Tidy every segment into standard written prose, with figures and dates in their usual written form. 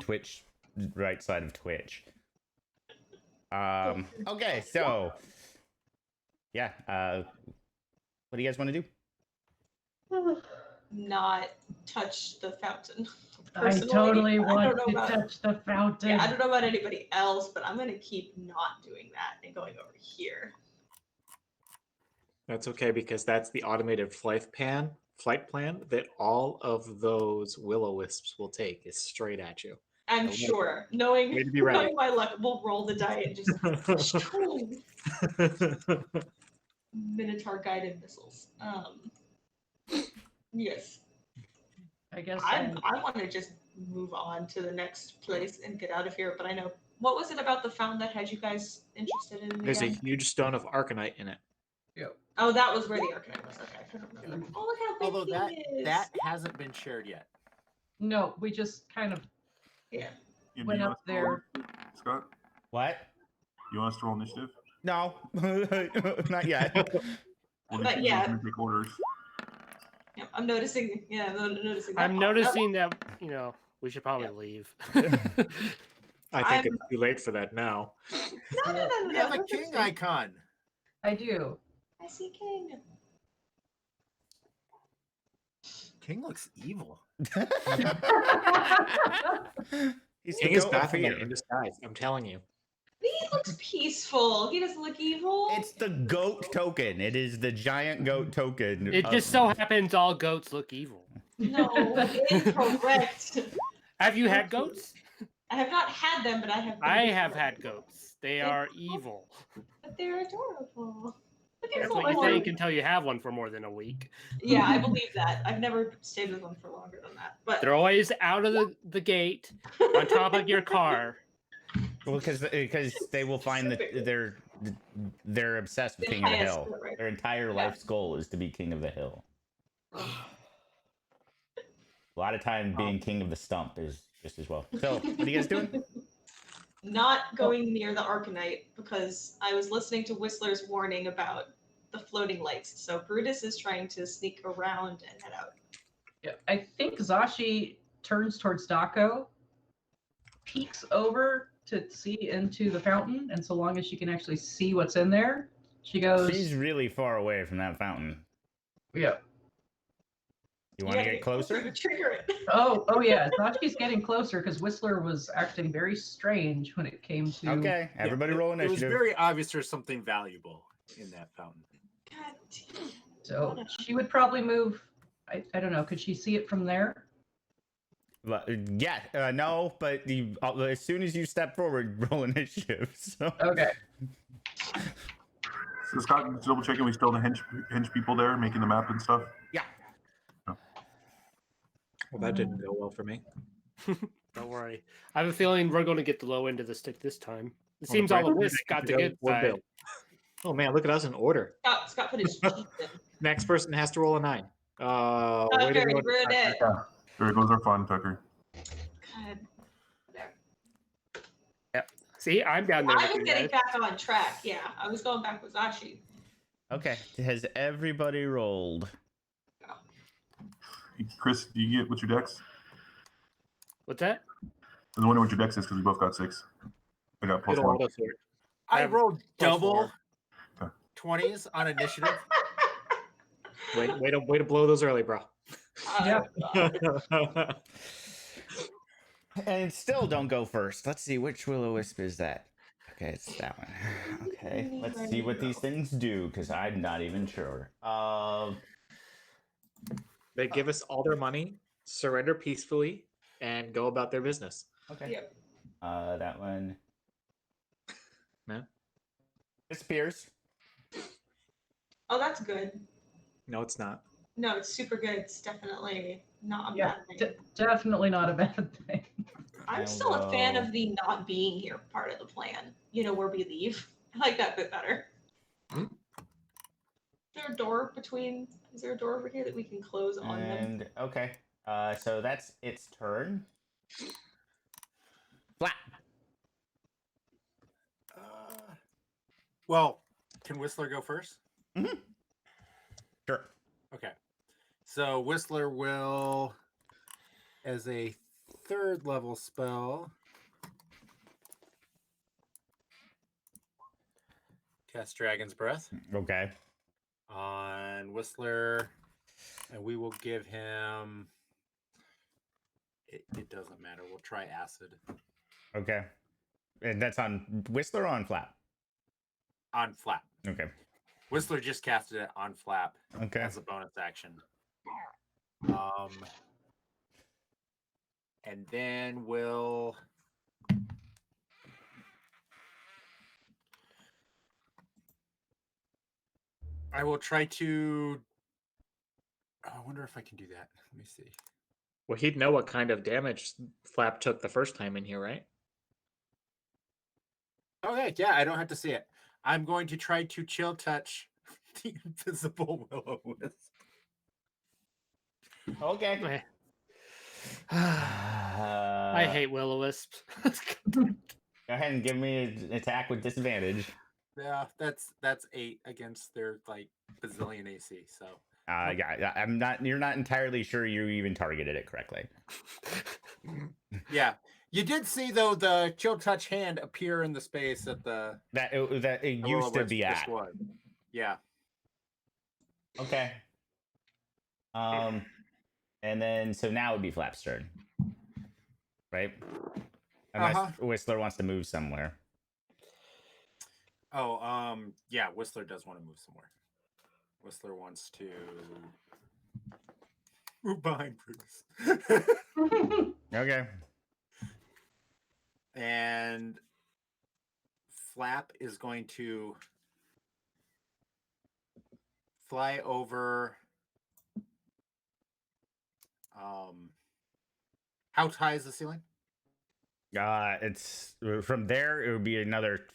Twitch, right side of Twitch. Okay, so yeah, what do you guys want to do? Not touch the fountain. I Personally, totally I want don't know to about- touch the fountain. Yeah, I don't know about anybody else, but I'm gonna keep not doing that and going over here. That's okay because that's the automated flight plan that all of those will-o-wisps will take is straight at you. I'm sure, knowing, Way to be ready. knowing my luck, we'll roll the die and just Minotaur guided missiles. Yes, I guess I want to just move on to the next place and get out of here. But I know, what was it about the fountain that had you guys interested in? There's a again? huge stone of Arcanite in it. Oh, that was where the Arcanite was. Okay, I couldn't remember. Oh, look how big Although he is. that hasn't been shared yet. No, we just kind of Yeah. went up there. Scott, What? you want us to roll initiative? No, not yet. Well, But then yeah. we're gonna take orders. Yeah, I'm noticing. Yeah, I'm noticing. That I'm popped up. noticing that, we should probably leave. I think it's too late for that now. No. We have a king icon. I do. I see King. King looks evil. He's King the is goat of Baphomet fear. in disguise. I'm telling you. He looks peaceful. He doesn't look evil. It's the goat token. It is the giant goat token. It just so happens all goats look evil. No, incorrect. Have you had goats? I have not had them, but I have. I have had goats. They are evil. But they're adorable. Look at That's his what you little think horn. until you have one for more than a week. Yeah, I believe that. I've never stayed with one for longer than that. But They're always out of the gate, on top of your car. Well, because they will find that they're obsessed with The King of the highest Hill. good, right? Their entire Yeah. life's goal is to be King of the Hill. A lot of time being King of the Stump is just as well. So, what are you guys doing? not going near the Arcanite because I was listening to Whistler's warning about the floating lights. So Brutus is trying to sneak around and head out. Yeah, I think Zashi turns towards Dako, peeks over to see into the fountain, and so long as she can actually see what's in there, she goes. She's really far away from that fountain. Yeah. You want to get closer? To trigger it. Oh yeah. Zashi's getting closer because Whistler was acting very strange when it came to. Okay, everybody roll It was initiative. very obvious there's something valuable in that fountain. God damn. So she would probably move. I don't know. Could she see it from there? Yeah, no, but as soon as you step forward, roll initiative. So. Okay. So Scott, just double checking, we still have the hinge people there making the map and stuff. Yeah. Well, that didn't go well for me. Don't worry. I have a feeling we're going to get the low end of the stick this time. It Oh, seems right. all the Wisp got the good We're side. built. Oh man, look at us in order. Scott put his cheeks in. Next person has to roll a 9. Way to Tucker, go. ruined it. There goes our fun, Tucker. God. See, I'm down there. I with was you getting guys. back on track. Yeah, I was going back with Zashi. Okay, has everybody rolled? Chris, do you get what's your dex? What's that? I was wondering what your dex is because we both got 6. I got plus It'll 1. auto sort. I have rolled plus double 4. 20s on initiative. Way to blow those early, bro. Yeah. And still don't go first. Let's see, which will-o-wisp is that? Okay, it's that one. Okay, let's see what these things do, because I'm not even sure. They give us all their money, surrender peacefully, and go about their business. Okay. Yep. That one No? disappears. Oh, that's good. No, it's not. No, it's super good. It's definitely not a Yeah. bad thing. Definitely not a bad thing. I'm still a fan of the not being here part of the plan. You know, where we leave. I like that bit better. Hmm? Is there a door between? Is there a door over here that we can close on them? And okay, so that's its turn. Flat. Well, can Whistler go first? Mm-hmm. Sure. Okay. So Whistler will, as a third level spell. Cast Dragon's Breath Okay. on Whistler, and we will give him. It doesn't matter. We'll try Acid Okay. And that's on Whistler or on Flap? on Flap. Okay. Whistler just casted it on Flap Okay. as a bonus action. And then we'll. I will try to. Oh, I wonder if I can do that. Let me see. Well, he'd know what kind of damage Flap took the first time in here, right? Okay, yeah, I don't have to see it. I'm going to try to chill touch the invisible will-o-wisp. Okay. I hate will-o-wisp. Go ahead and give me an attack with disadvantage. Yeah, that's 8 against their like bazillion AC. So Yeah, I'm not. You're not entirely sure you even targeted it correctly. yeah, you did see though the chill touch hand appear in the space that That it used to will-o-wisp be just at. was. Yeah. Okay. And then so now would be Flap's turn, right? Unless Whistler wants to move somewhere. Oh, yeah, Whistler does want to move somewhere. Whistler wants to move behind Bruce. Okay. And Flap is going to fly over. How high is the ceiling? It's from there. It would be another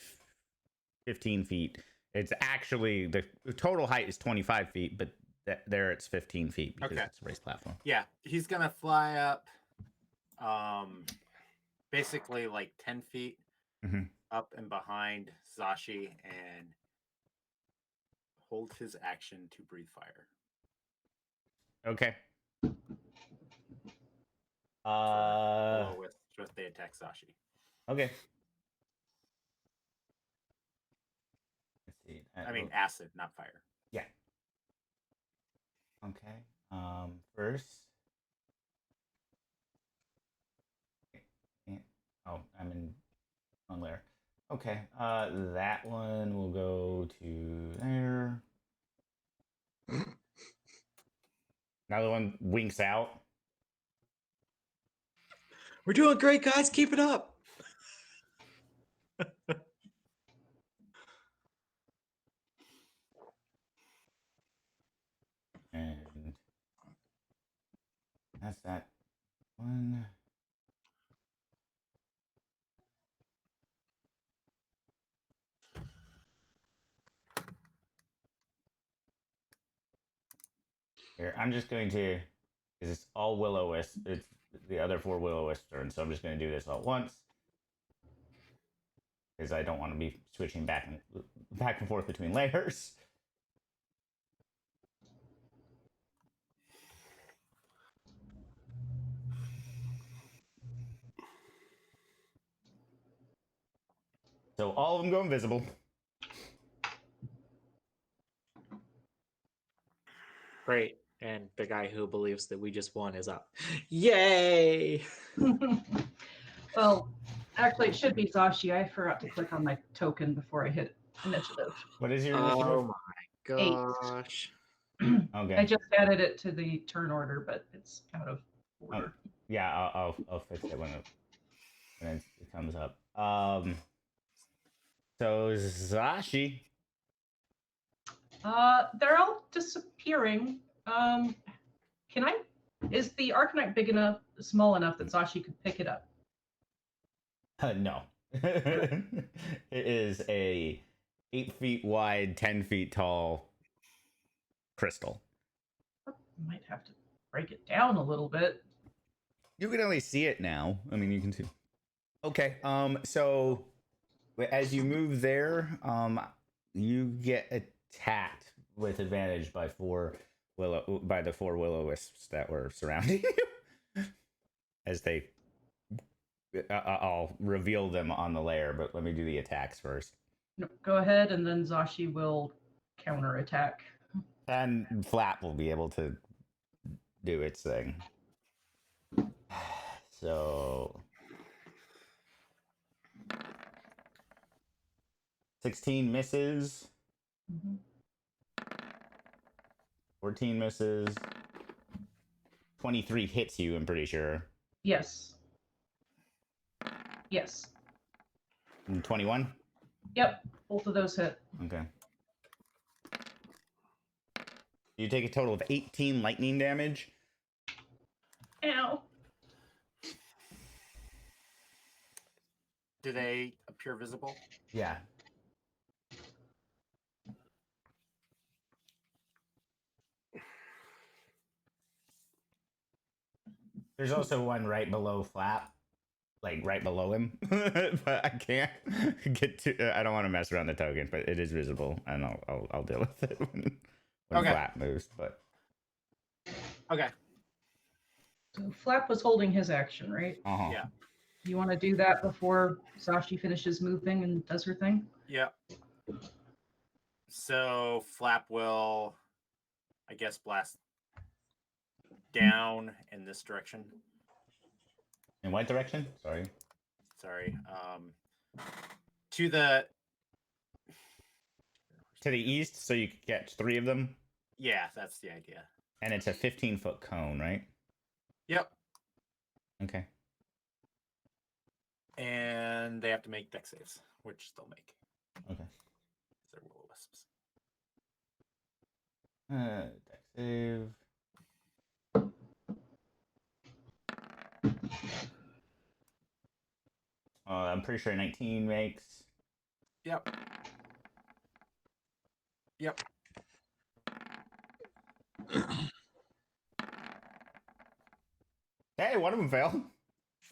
15 feet. It's actually the total height is 25 feet, but there it's 15 feet because it's a raised platform. Yeah, he's gonna fly up, basically like 10 feet up and behind Zashi and hold his action to breathe fire. Okay. With they attack Zashi. Okay. Let's see. I mean acid, not fire. Yeah. Okay. First. Oh, I'm in on there. Okay. That one will go to there. Another one winks out. We're doing great, guys. Keep it up. And that's that one. Here, I'm just going to, because it's all will-o-wisp. It's the other 4 will-o-wisp turns, so I'm just going to do this all at once. Because I don't want to be switching back and forth between layers. So all of them go invisible. Great. And the guy who believes that we just won is up. Yay! Well, actually, it should be Zashi. I forgot to click on my token before I hit initiative. What is your initiative? Oh my gosh. Okay. I just added it to the turn order, but it's out of order. Yeah, I'll fix it when it comes up. So Zashi. They're all disappearing. Is the Arcanite big enough, small enough that Zashi could pick it up? No. It is a 8 feet wide, 10 feet tall crystal. Might have to break it down a little bit. You can only see it now. I mean, you can see. Okay. So as you move there, you get attacked with advantage by the 4 will-o-wisps that were surrounding you as they I'll reveal them on the layer, but let me do the attacks first. No, go ahead, and then Zashi will counterattack. And Flap will be able to do its thing. So 16 misses. Mhm. 14 misses. 23 hits you, I'm pretty sure. Yes. Yes. And 21? Yep. Both of those hit. Okay. You take a total of 18 lightning damage. Ow. Do they appear visible? Yeah. There's also one right below Flap, like right below him, but I can't get to. I don't want to mess around the token, but it is visible, and I'll deal with it when Okay. Flap moves. But Okay. So Flap was holding his action, right? Yeah. You want to do that before Zashi finishes moving and does her thing? Yeah. So Flap will, I guess, blast down in this direction. In what direction? Sorry. Sorry. To the east, so you can catch 3 of them. Yeah, that's the idea. And it's a 15-foot cone, right? Yep. Okay. And they have to make dex saves, which they'll make. Okay. They're will-o-wisps. Dex save. I'm pretty sure 19 makes. Yep. Yep. Hey, one of them failed.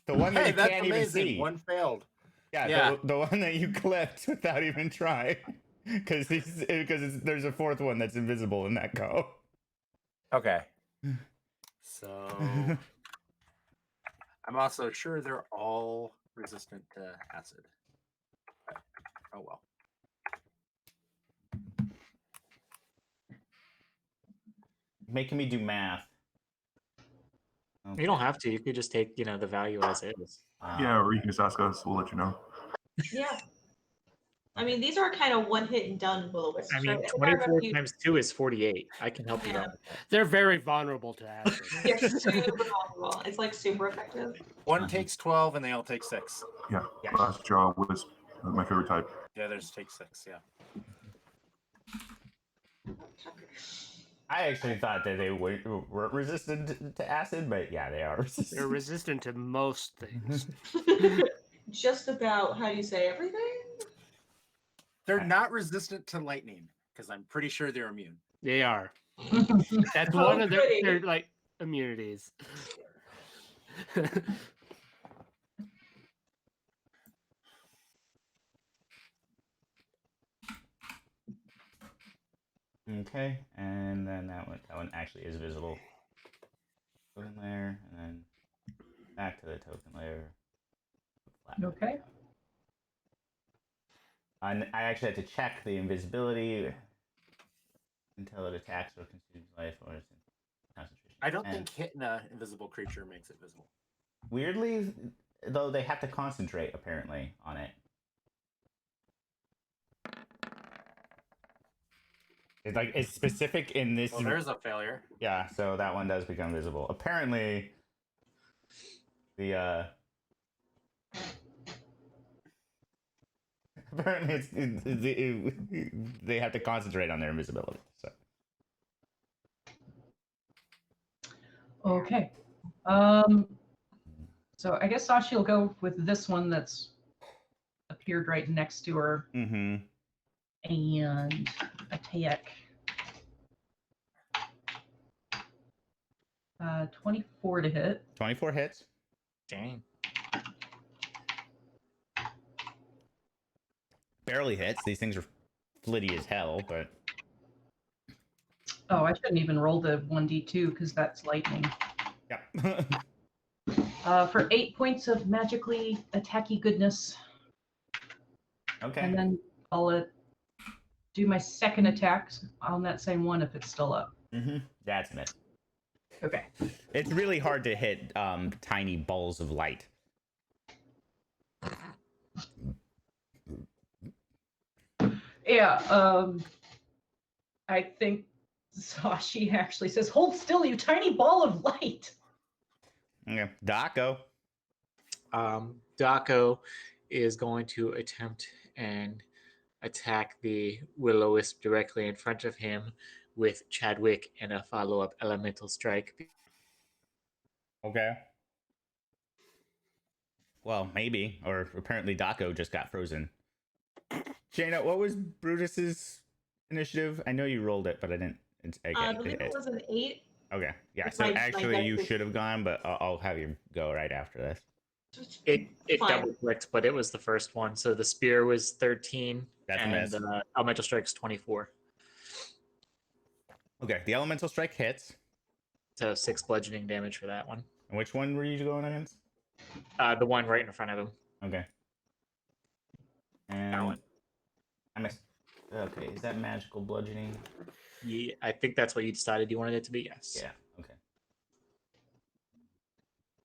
The one that Hey, you that's can't amazing. even see. One failed. Yeah, Yeah. The one that you clipped without even trying, because there's a 4th one that's invisible in that go. Okay. So I'm also sure they're all resistant to acid. Oh well. Making me do math. You don't have to. You could just take, the value as is. Yeah, or you can just ask us. We'll let you know. Yeah. I mean, these are kind of one hit and done will-o-wisps. I mean, right? 24 times 2 is 48. I can help you Yeah. out with that. They're very vulnerable to acid. They're super vulnerable. It's like super effective. One takes 12 and they all take 6. Yeah. Yeah. Last jaw wisp. My favorite type. The others take 6, yeah. I actually thought that they weren't resistant to acid, but yeah, they are resistant. They're resistant to most things. Just about, how do you say, everything? They're not resistant to lightning, because I'm pretty sure they're immune. They are. That's Oh, one of goody. their like immunities. Okay, and then that one actually is visible. Token layer, and then back to the token layer. Flat back Okay. down. And I actually had to check the invisibility until it attacks or consumes life or it's in concentration. I don't And think hitting an invisible creature makes it visible. weirdly, though, they have to concentrate apparently on it. It's specific in this. Well, there's a failure. Yeah, so that one does become visible. Apparently, the apparently they have to concentrate on their invisibility. So Okay. So I guess Sashi will go with this one that's appeared right next to her and attack. 24 to hit. 24 hits. Dang. Barely hits. These things are flitty as hell, but Oh, I shouldn't even roll the 1d2 because that's lightning. yeah. For 8 points of magically attacky goodness. Okay. And then I'll do my second attack on that same one if it's still up. That's missed. Okay. It's really hard to hit tiny balls of light. Yeah, I think Sashi actually says, "Hold still, you tiny ball of light." Okay. Daco. Daco is going to attempt and attack the Will-O-Wisp directly in front of him with Chadwick and a follow-up elemental strike. Okay. Well, maybe. Or apparently Daco just got frozen. Jaina, what was Brutus's initiative? I know you rolled it, but I didn't. I believe it was an 8. Okay. Yeah, It's so my actually you dex is- should have gone, but I'll have you go right after this. It Fine. double clicked, but it was the first one. So the spear was 13, That's a and miss. elemental strike's 24. Okay, the elemental strike hits. So 6 bludgeoning damage for that one. And which one were you going against? The one right in front of him. Okay. And That one. I missed. Okay, is that magical bludgeoning? Yeah, I think that's what you decided you wanted it to be. Yes. Yeah. Okay.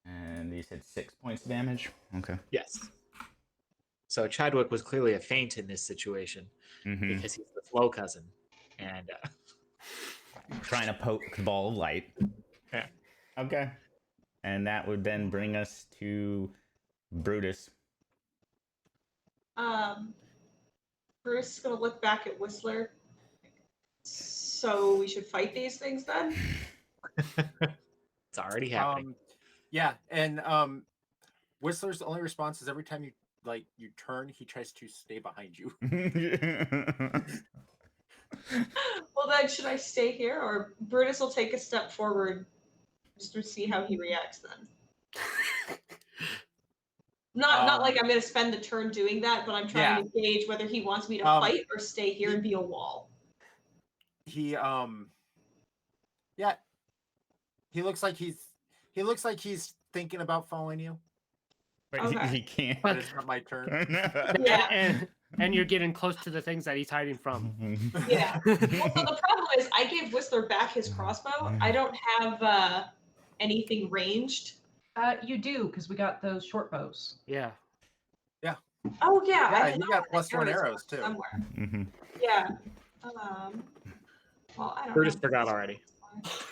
And you said 6 points of damage. Okay. Yes. So Chadwick was clearly a feint in this situation Mm-hmm. because he's the flow cousin, and Trying to poke the ball of light. Yeah. Okay. And that would then bring us to Brutus. Bruce is gonna look back at Whistler. So we should fight these things then? it's already happening. Yeah, and Whistler's only response is every time you turn, he tries to stay behind you. Well then, should I stay here, or Brutus will take a step forward just to see how he reacts then? Not like I'm gonna spend the turn doing that, but I'm trying to gauge whether he wants me to fight or stay here and be a wall. He looks like he's thinking about following you. But Okay. he can't. But it's not my turn. Yeah. And you're getting close to the things that he's hiding from. Yeah. Well, so the problem is, I gave Whistler back his crossbow. I don't have anything ranged. You do, because we got those short bows. Yeah. Oh yeah, Yeah, I he know got the +1 arrows, too. somewhere. Mhm. Yeah. Well, I don't. Brutus have forgot this. already.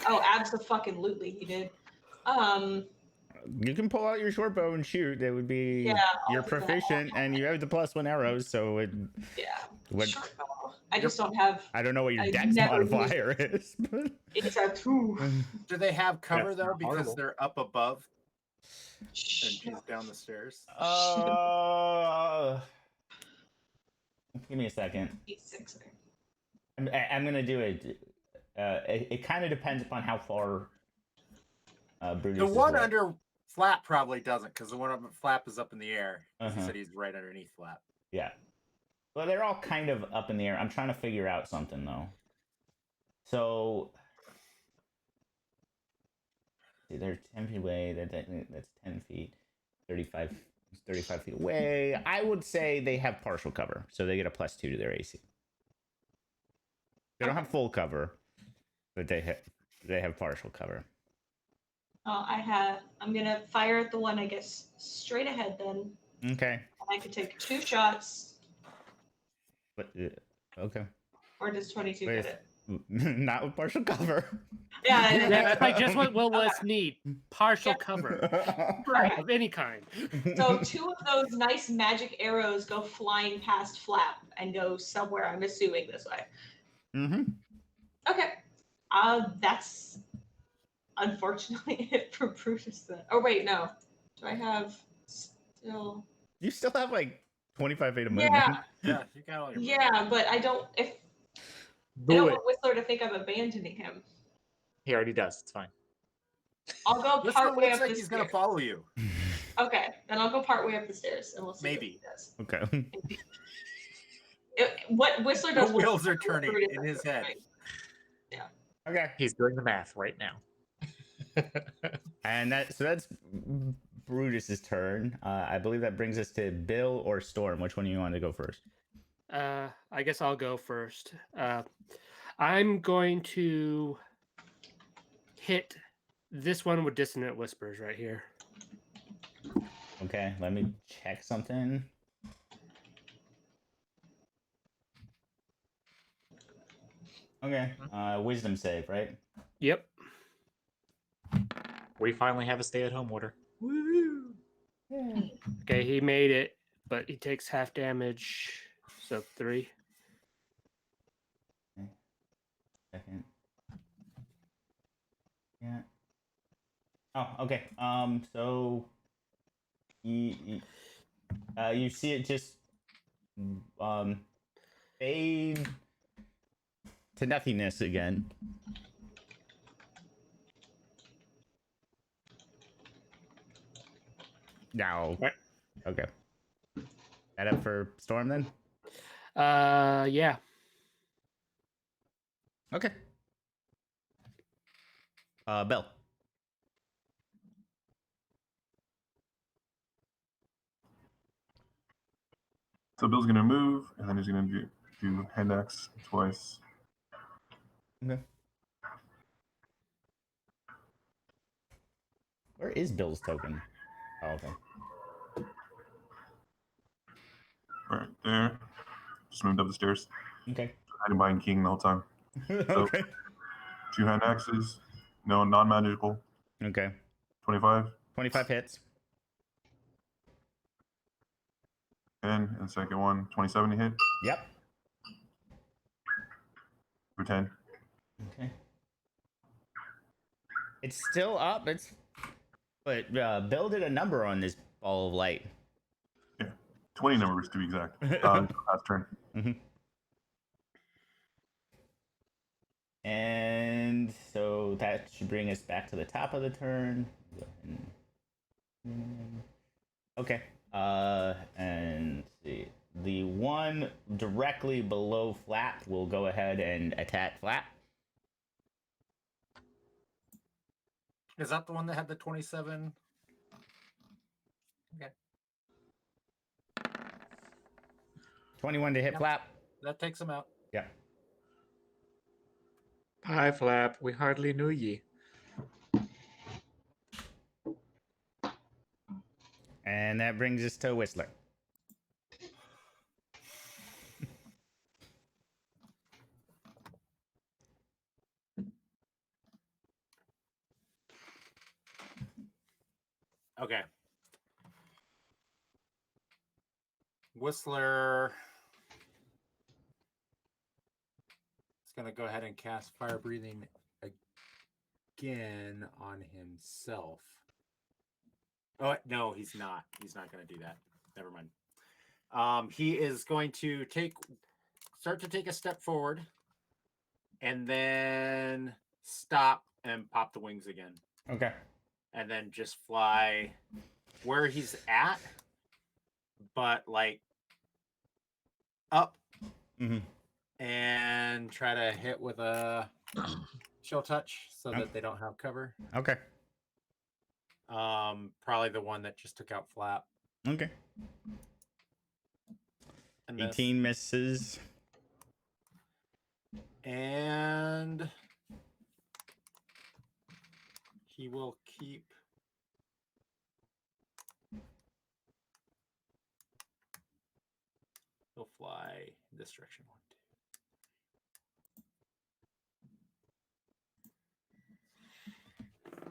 Oh, absolutely, he did. You can pull out your short bow and shoot. That would be Yeah, I'll you're do that. proficient, and you have the +1 arrows. So it Yeah. would. Sure. I just don't have. I don't know what your I've dex never modifier is. But... It's a 2. Do they have cover That's though? not Because horrible. they're up above and Shh. she's down the stairs. Give me a second. 6. I'm gonna do it. It kind of depends upon how far Brutus. The is one away. under Flap probably doesn't, because the one up Flap is up in the air. He Uh-huh. said he's right underneath Flap. Yeah. Well, they're all kind of up in the air. I'm trying to figure out something though. So see, they're 10 feet away. That's 10 feet. 35 feet away. I would say they have partial cover, so they get a +2 to their AC. They don't have full cover, but they have partial cover. I'm gonna fire at the one, I guess, straight ahead then. Okay. I could take 2 shots, But okay. or does 22 Wait. get it? Not with partial cover. Yeah. That's like just what Will-O-Wisp need. Partial cover Right. of any kind. So 2 of those nice magic arrows go flying past Flap and go somewhere, I'm assuming this way. Mm-hmm. Okay. That's unfortunately it for Brutus then. Oh wait, no. Do I have still? You still have like 25 feet of movement. Yeah, Yeah, you got all your. yeah, but I don't. If I Do don't it. want Whistler to think I'm abandoning him. He already does. It's fine. I'll go This part one way looks up like the he's stairs. gonna follow you. Okay, then I'll go part way up the stairs and we'll see. Maybe. What he does. Okay. What Whistler The does. wheels are what turning Brutus in does, his head. right? Okay. He's doing the math right now. And that's Brutus's turn. I believe that brings us to Bill or Storm. Which one do you want to go first? I guess I'll go first. I'm going to hit this one with Dissonant Whispers right here. Okay, let me check something. Okay, wisdom save, right? Yep. We finally have a stay-at-home order. Woo! Okay, he made it, but he takes half damage, so 3. Okay. Second. Yeah. Oh, okay. So you see it just fade to nothingness again. Now, Right. okay. That up for Storm then? Yeah. Okay. Bell. So Bill's gonna move, and then he's gonna do hand axe twice. Okay. Where is Bill's token? Oh, okay. Right there. Just moved up the stairs. Okay. Hiding behind King the whole time. Okay. 2 hand axes. No non-magical. Okay. 25. 25 hits. 10. And second one, 27 to hit. Yep. For 10. Okay. It's still up. But Bill did a number on this ball of light. 20 numbers to be exact. Last turn. Mm-hmm. And so that should bring us back to the top of the turn. Okay. And let's see. The one directly below Flap will go ahead and attack Flap. Is that the one that had the 27? Okay. 21 to hit Yep. Flap. That takes him out. Yeah. Hi, Flap. We hardly knew ye. And that brings us to Whistler. Okay. Whistler is going to go ahead and cast Fire Breathing again on himself. Oh, no, he's not. He's not going to do that. Never mind. He is going to start to take a step forward and then stop and pop the wings again. Okay. And then just fly where he's at, but like up, and try to hit with a chill touch so that they don't have cover. Okay. Probably the one that just took out Flap. Okay. And 18 misses. And he will keep. He'll fly this direction. 1, 2.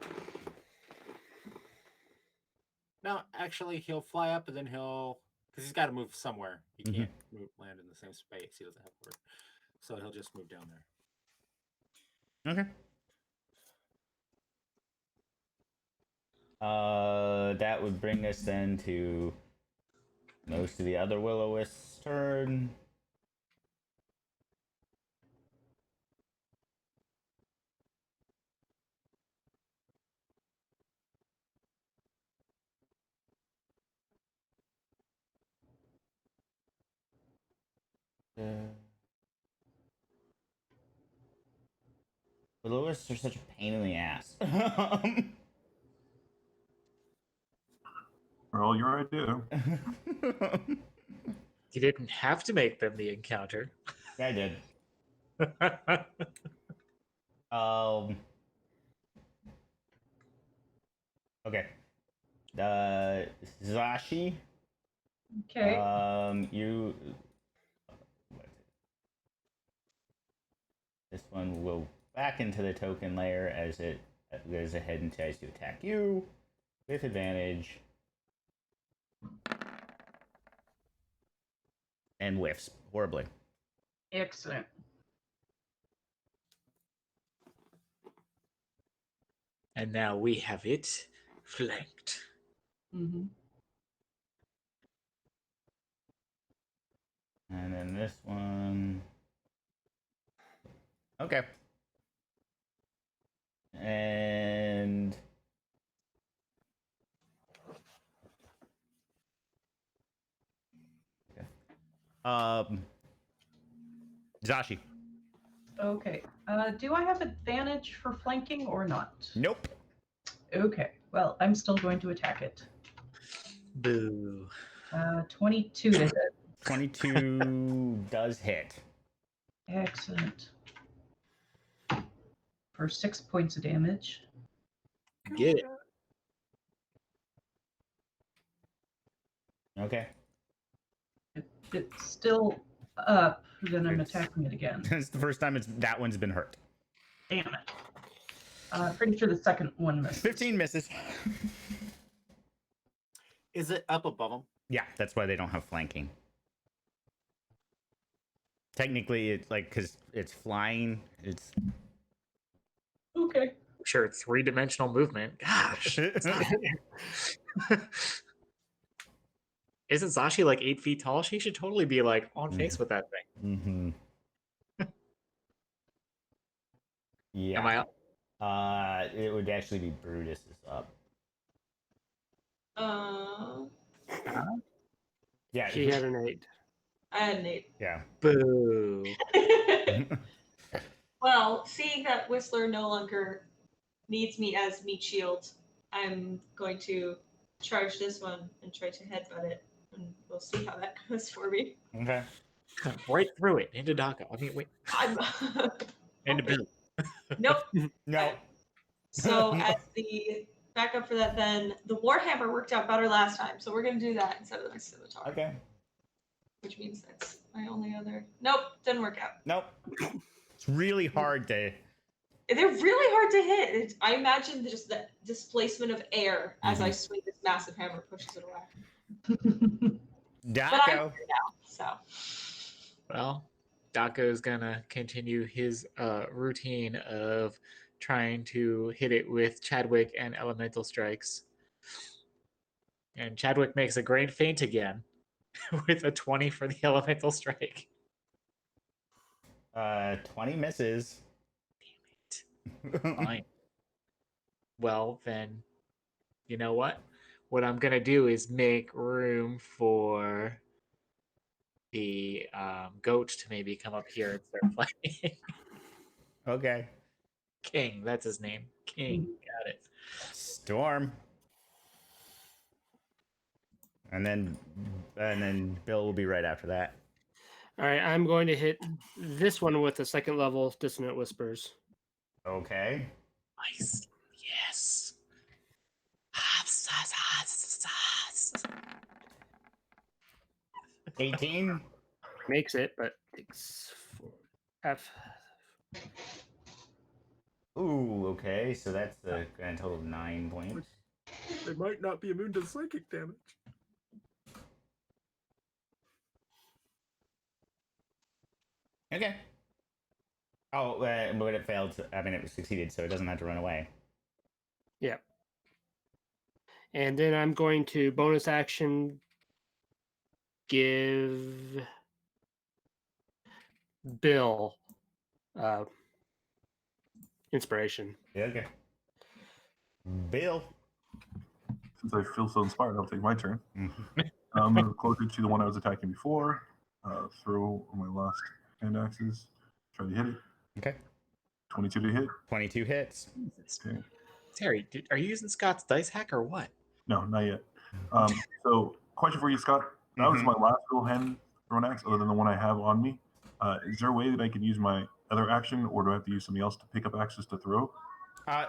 No, actually, he'll fly up and then because he's got to move somewhere. He can't land in the same space. He doesn't have word. So he'll just move down there. Okay. That would bring us then to most of the other Will-O-Wisps' turn. Will-O-Wisps are such a pain in the ass. Well, your idea. You didn't have to make them the encounter. I did. Um. Okay. Zashi. Okay. You. This one will back into the token layer as it goes ahead and tries to attack you with advantage. And whiffs horribly. Excellent. And now we have it flanked. Mm-hmm. And then this one. Okay. And Zashi. Okay. Do I have advantage for flanking or not? Nope. Okay. Well, I'm still going to attack it. Boo. 22 to hit. 22 does hit. Excellent. For 6 points of damage. Get it. Okay. It's still up, then I'm It's- attacking it again. It's the first time that one's been hurt. Damn it. Pretty sure the second one misses. 15 misses. Is it up above him? Yeah, that's why they don't have flanking. Technically, it's like because it's flying. It's Okay. Sure, 3-dimensional movement. Gosh. Isn't Zashi like 8 feet tall? She should totally be like on face with that thing. Mm-hmm. Yeah. Am I up? It would actually be Brutus is up. Yeah. She had an 8. I had an 8. Yeah. Boo. Well, seeing that Whistler no longer needs me as meat shield, I'm going to charge this one and try to headbutt it, and we'll see how that goes for me. Okay. Right through it into Daka. I mean, wait, I'm into Bill. nope. No. So as the backup for that, then the Warhammer worked out better last time, so we're gonna do that instead of the scimitar. Okay. Which means that's my only other. Nope, didn't work out. Nope. It's really hard to. They're really hard to hit. I imagine just the displacement of air as I swing this massive hammer pushes it away. But I'm Daco. here now, so. Well, Daka is gonna continue his routine of trying to hit it with Chadwick and elemental strikes. And Chadwick makes a great feint again with a 20 for the elemental strike. 20 misses. Fine. Well, then, you know what? What I'm gonna do is make room for the goat to maybe come up here and start playing. Okay. King, that's his name. King, got it. Storm. And then Bill will be right after that. All right, I'm going to hit this one with a second level Dissonant Whispers. Okay. Nice. Yes. 18. Makes it, but takes 4 F. Ooh, okay. So that's the grand total of 9 points. They might not be immune to psychic damage. Okay. Oh, but it failed. I mean, it succeeded, so it doesn't have to run away. Yeah. And then I'm going to bonus action give Bill inspiration. Yeah, okay. Bill. Since I feel so inspired, I'll take my turn. Mhm. I'm going to closer to the one I was attacking before. Throw my last hand axes. Try to hit it. Okay. 22 to hit. 22 hits. Okay. Terry, are you using Scott's dice hack or what? No, not yet. So, question for you, Scott. That was Mhm. my last little hand thrown axe, other than the one I have on me. Is there a way that I can use my other action, or do I have to use something else to pick up axes to throw?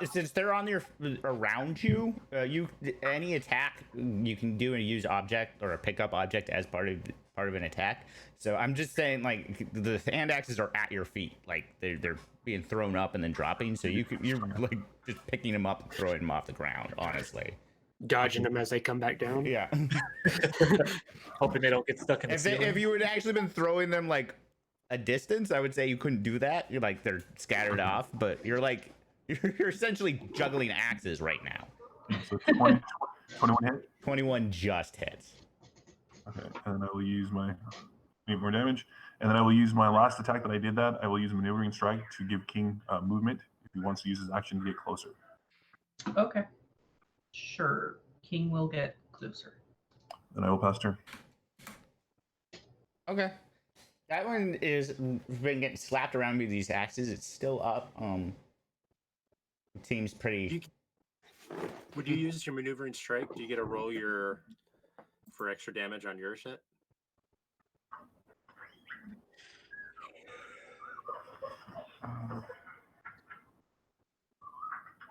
Since they're on your around you, any attack you can do and use object or a pickup object as part of an attack. So I'm just saying, like, the hand axes are at your feet, like they're being thrown up and then dropping. So you're like just picking them up and throwing them off the ground. Honestly, Dodging them as they come back down. yeah. Hoping they don't get stuck in the ceiling. If you had actually been throwing them like a distance, I would say you couldn't do that. You're like they're scattered off, but you're essentially juggling axes right now. So 20, 21 hit. 21 just hits. Okay, and I will use my 8 more damage, and then I will use my last attack that I did that. I will use a maneuvering strike to give King movement if he wants to use his action to get closer. Okay. Sure. King will get closer. Then I will pass turn. Okay. That one is been getting slapped around with these axes. It's still up. It seems pretty. Would you use your maneuvering strike? Do you get to roll for extra damage on your shit?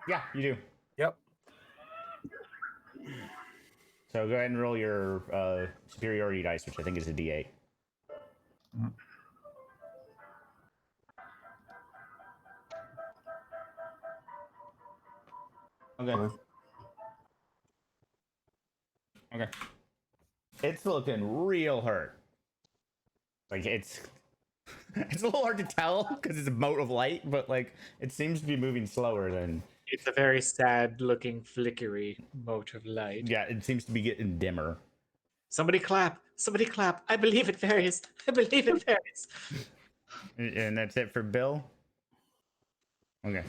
Yeah, you do. Yep. So go ahead and roll your superiority dice, which I think is a D8. Mhm. Okay. Okay. It's looking real hurt. Like it's it's a little hard to tell because it's a mote of light, but like it seems to be moving slower than. It's a very sad-looking, flickery mote of light. Yeah, it seems to be getting dimmer. Somebody clap! Somebody clap! I believe it varies. I believe it varies. And that's it for Bill. Okay.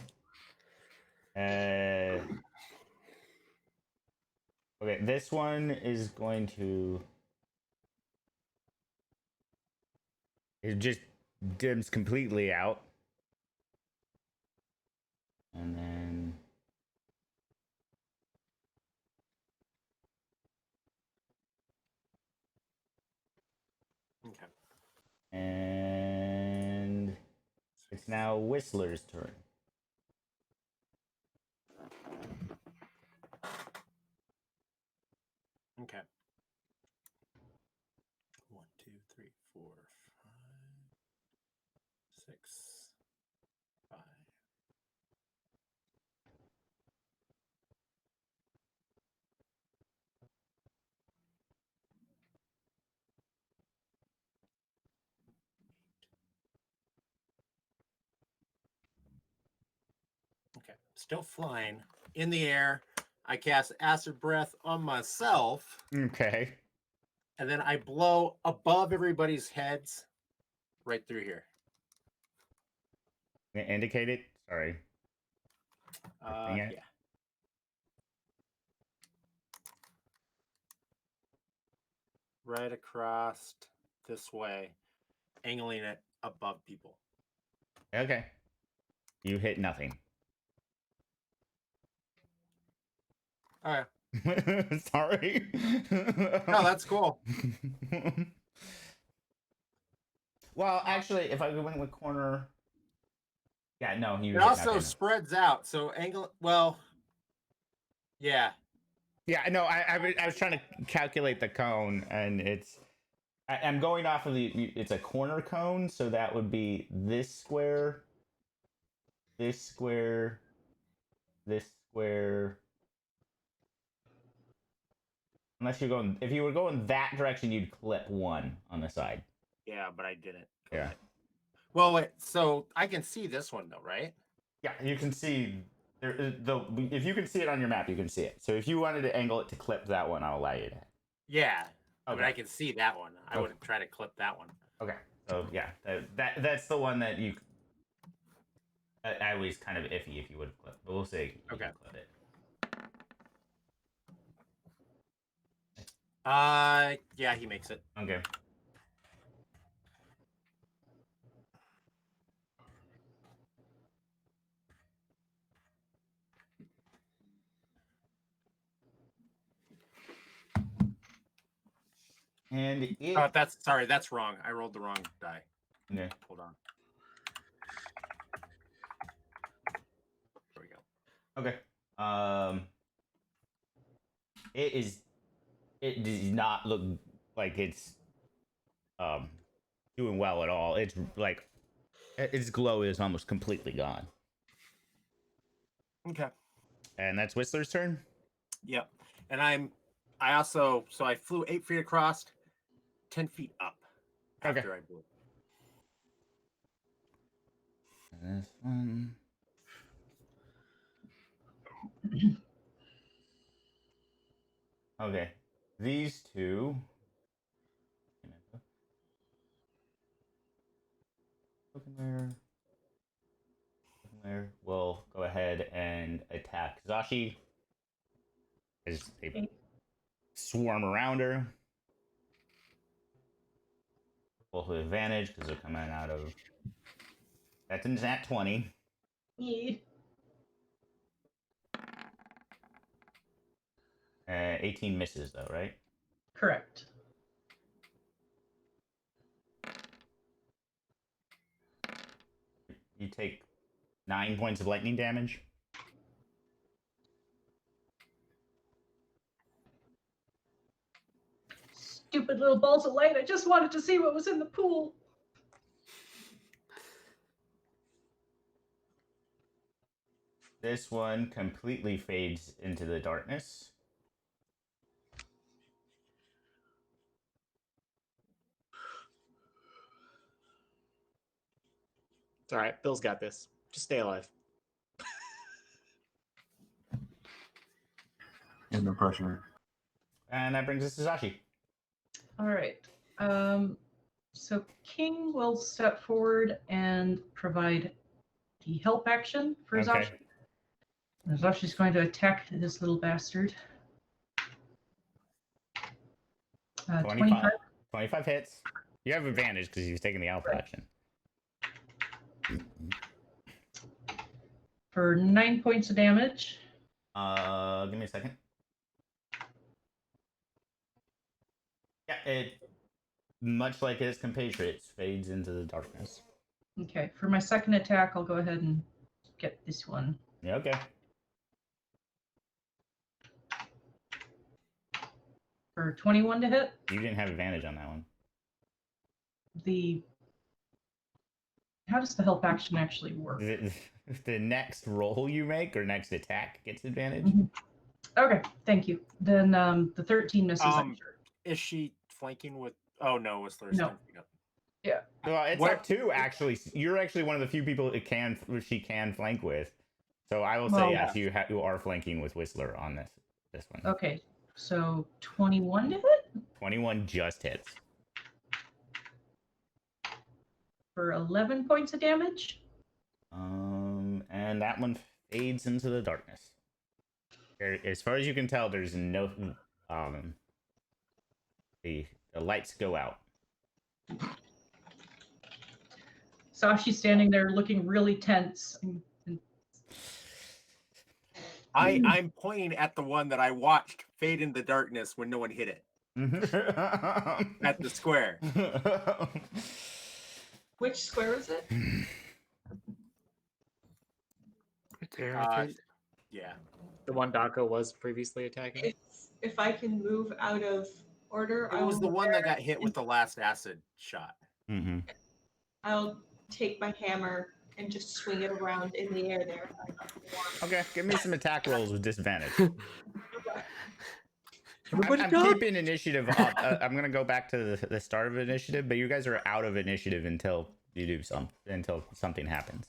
Okay, this one is going to. It just dims completely out. And then. Okay. And it's now Whistler's turn. Okay. 1, 2, 3, 4, 5, 6, 5. Okay. Still flying in the air. I cast acid breath on myself, Okay. and then I blow above everybody's heads right through here. Indicate it. Sorry. Yeah. Right across this way, angling it above people. Okay. You hit nothing. All right. Sorry. No, that's cool. Well, actually, if I went with corner. Yeah, no, you It hit also nothing. spreads out, so angle. Well, yeah. Yeah, no, I was trying to calculate the cone, and I'm going off of it's a corner cone, so that would be this square, this square, this square. Unless if you were going that direction, you'd clip one on the side. Yeah, but I didn't. Yeah. Well, wait. So I can see this one though, right? Yeah, you can see if you can see it on your map, you can see it. So if you wanted to angle it to clip that one, I'll allow you to. Yeah. Okay. But I can see that one. I would try to clip that one. Okay. So yeah, that's the one that you. I was kind of iffy if you would have clipped, but we'll see. Okay. Clip it. Yeah, he makes it. Okay. And it. Oh, that's wrong. I rolled the wrong die. Yeah. Hold on. There we go. Okay. It does not look like it's doing well at all. It's like its glow is almost completely gone. Okay. And that's Whistler's turn. Yep. And I flew 8 feet across, 10 feet up after I blew. This one. Okay. These two. There. We'll go ahead and attack Zashi as they swarm around her. Both with advantage because they're coming out of. That's in nat 20. Yeah. 18 misses though, right? Correct. You take 9 points of lightning damage. Stupid little balls of light. I just wanted to see what was in the pool. This one completely fades into the darkness. It's all right. Bill's got this. Just stay alive. And no pressure. And that brings us to Zashi. All right. So King will step forward and provide the help action for Okay. Zashi. And Zashi's going to attack this little bastard. 25. 25 hits. You have advantage because you've taken the alpha action. For 9 points of damage. Give me a second. Yeah, it, much like his compatriots, fades into the darkness. Okay, for my second attack, I'll go ahead and get this one. Yeah, okay. For 21 to hit. You didn't have advantage on that one. How does the help action actually work? The next roll you make or next attack gets advantage. Mhm. Okay, thank you. Then the 13 misses. I'm sure. Is she flanking with? Oh no, Whistler's No. 10 feet up. Yeah. Well, it's What- up to actually. You're actually one of the few people she can flank with. So I will say Well, yes, you are flanking with Whistler on this one. Okay, so 21 to hit 21 just hits. for 11 points of damage. And that one fades into the darkness. As far as you can tell, there's no the lights go out. Sashi's standing there looking really tense. I'm pointing at the one that I watched fade in the darkness when no one hit it. At the square. Which square is it? Right there, I think. Yeah. The one Dako was previously attacking. If I can move out of order, It was the one that got hit with the last acid shot. Mm-hmm. I'll take my hammer and just swing it around in the air there. Okay, give me some attack rolls with disadvantage. Everybody I'm go. keeping initiative up. I'm gonna go back to the start of initiative, but you guys are out of initiative until something happens.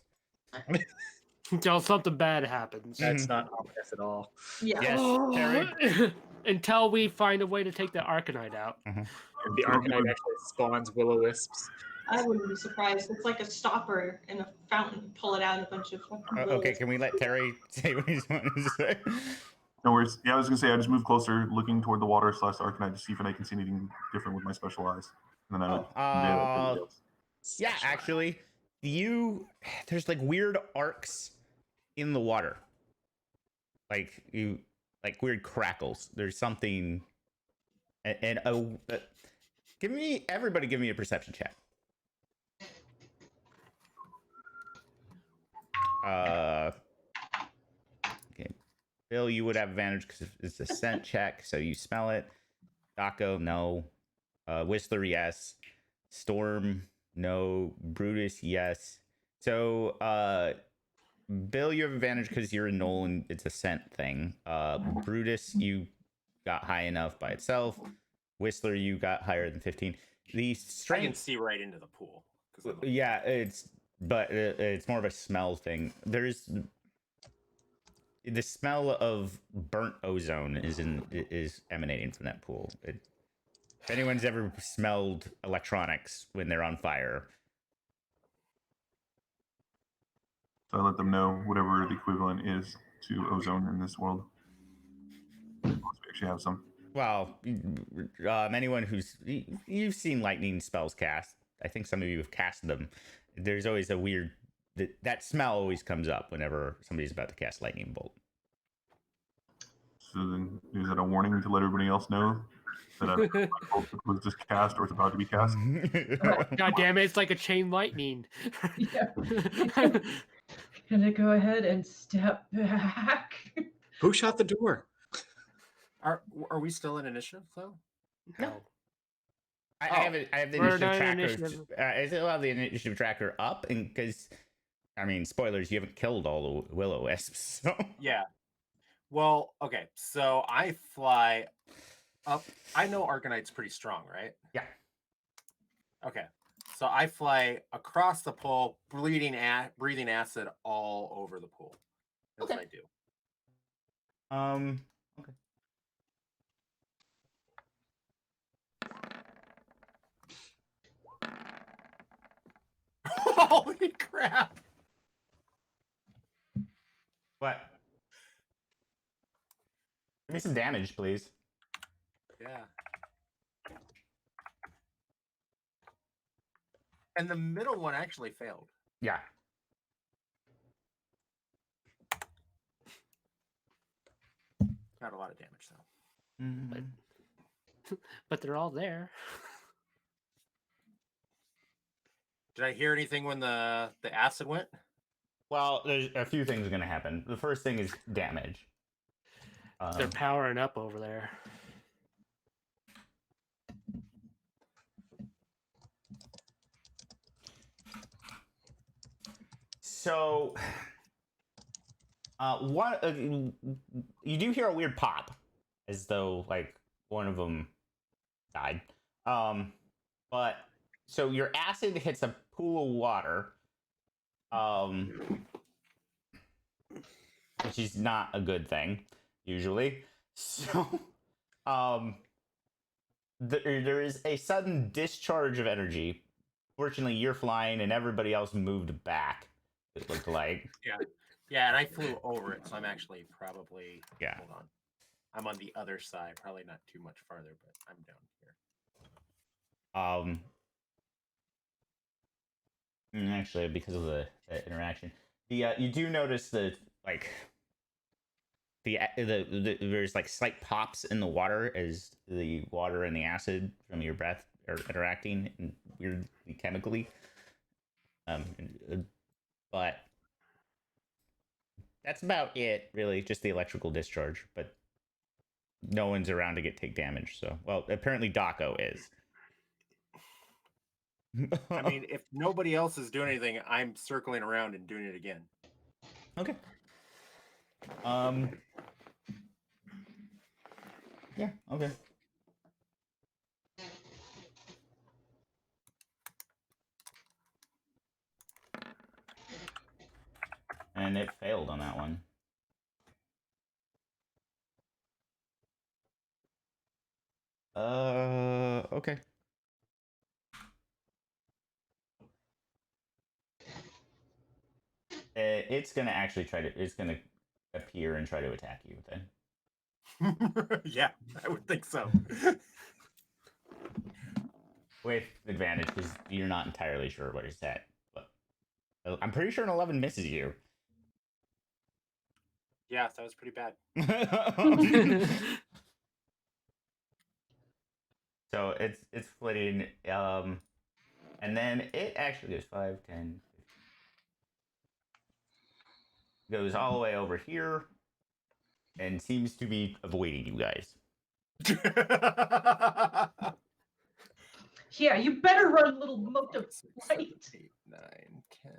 Until something bad happens. That's not ominous at all. Yeah. Yes, Terry. Until we find a way to take the Arcanite out. The Arcanite actually spawns will-o-wisps. I wouldn't be surprised. It's like a stopper in a fountain. Pull it out a bunch of. Okay, can we let Terry say what he's wanting to say? No worries. Yeah, I was gonna say I just moved closer, looking toward the water / Arcanite to see if I can see anything different with my special eyes. And then Yeah, actually, there's like weird arcs in the water, like weird crackles. There's something, and Everybody give me a perception check. Okay. Bill, you would have advantage because it's a scent check, so you smell it. Daco, no. Whistler, yes. Storm, no. Brutus, yes. So, Bill, you have advantage because you're a Nolan. It's a scent thing. Brutus, you got high enough by itself. Whistler, you got higher than 15. The I can strength, see right into the pool. yeah, it's more of a smell thing. There's the smell of burnt ozone is emanating from that pool. If anyone's ever smelled electronics when they're on fire, So I let them know whatever the equivalent is to ozone in this world. Unless we actually have some. well, anyone you've seen lightning spells cast. I think some of you have cast them. There's always a weird that smell always comes up whenever somebody's about to cast lightning bolt. So then, is that a warning to let everybody else know that a bolt was just cast or it's about to be cast? God damn it! It's like a chain lightning. Yeah. Gonna go ahead and step back. Who shot the door? Are we still in initiative though? No. I have the We're initiative not in tracker. initiative. I still have the initiative tracker up, and because I mean, spoilers, you haven't killed all the will-o-wisps. So Yeah. Well, okay. So I fly up. I know Arcanite's pretty strong, right? yeah. Okay. So I fly across the pool, breathing acid all over the pool. That's Okay. what I do. Okay. Holy crap! What? Give me some damage, please. Yeah. And the middle one actually failed. Yeah. Not a lot of damage though. Mm-hmm. But they're all there. Did I hear anything when the acid went? Well, there's a few things going to happen. The first thing is damage. They're powering up over there. So, you do hear a weird pop, as though like one of them died. But so your acid hits a pool of water, which is not a good thing usually. So, there is a sudden discharge of energy. Fortunately, you're flying, and everybody else moved back. It looked like. Yeah, and I flew over it, so I'm actually probably Yeah. Hold on. I'm on the other side, probably not too much farther, but I'm down here. Actually, because of the interaction, you do notice that like there's like slight pops in the water as the water and the acid from your breath are interacting and weirdly chemically. But that's about it, really. Just the electrical discharge, but no one's around to take damage. So, well, apparently Daco is. I mean, if nobody else is doing anything, I'm circling around and doing it again. Okay. Yeah, okay. And it failed on that one. Okay. It's gonna actually it's gonna appear and try to attack you then. Yeah, I would think so. With advantage, because you're not entirely sure what it's at. But I'm pretty sure an 11 misses you. Yeah, that was pretty bad. So it's splitting. And then it actually goes 5, 10, 15. Goes all the way over here and seems to be avoiding you guys. Yeah, you better run, little mote of 6, 7, light. 8, 9, 10.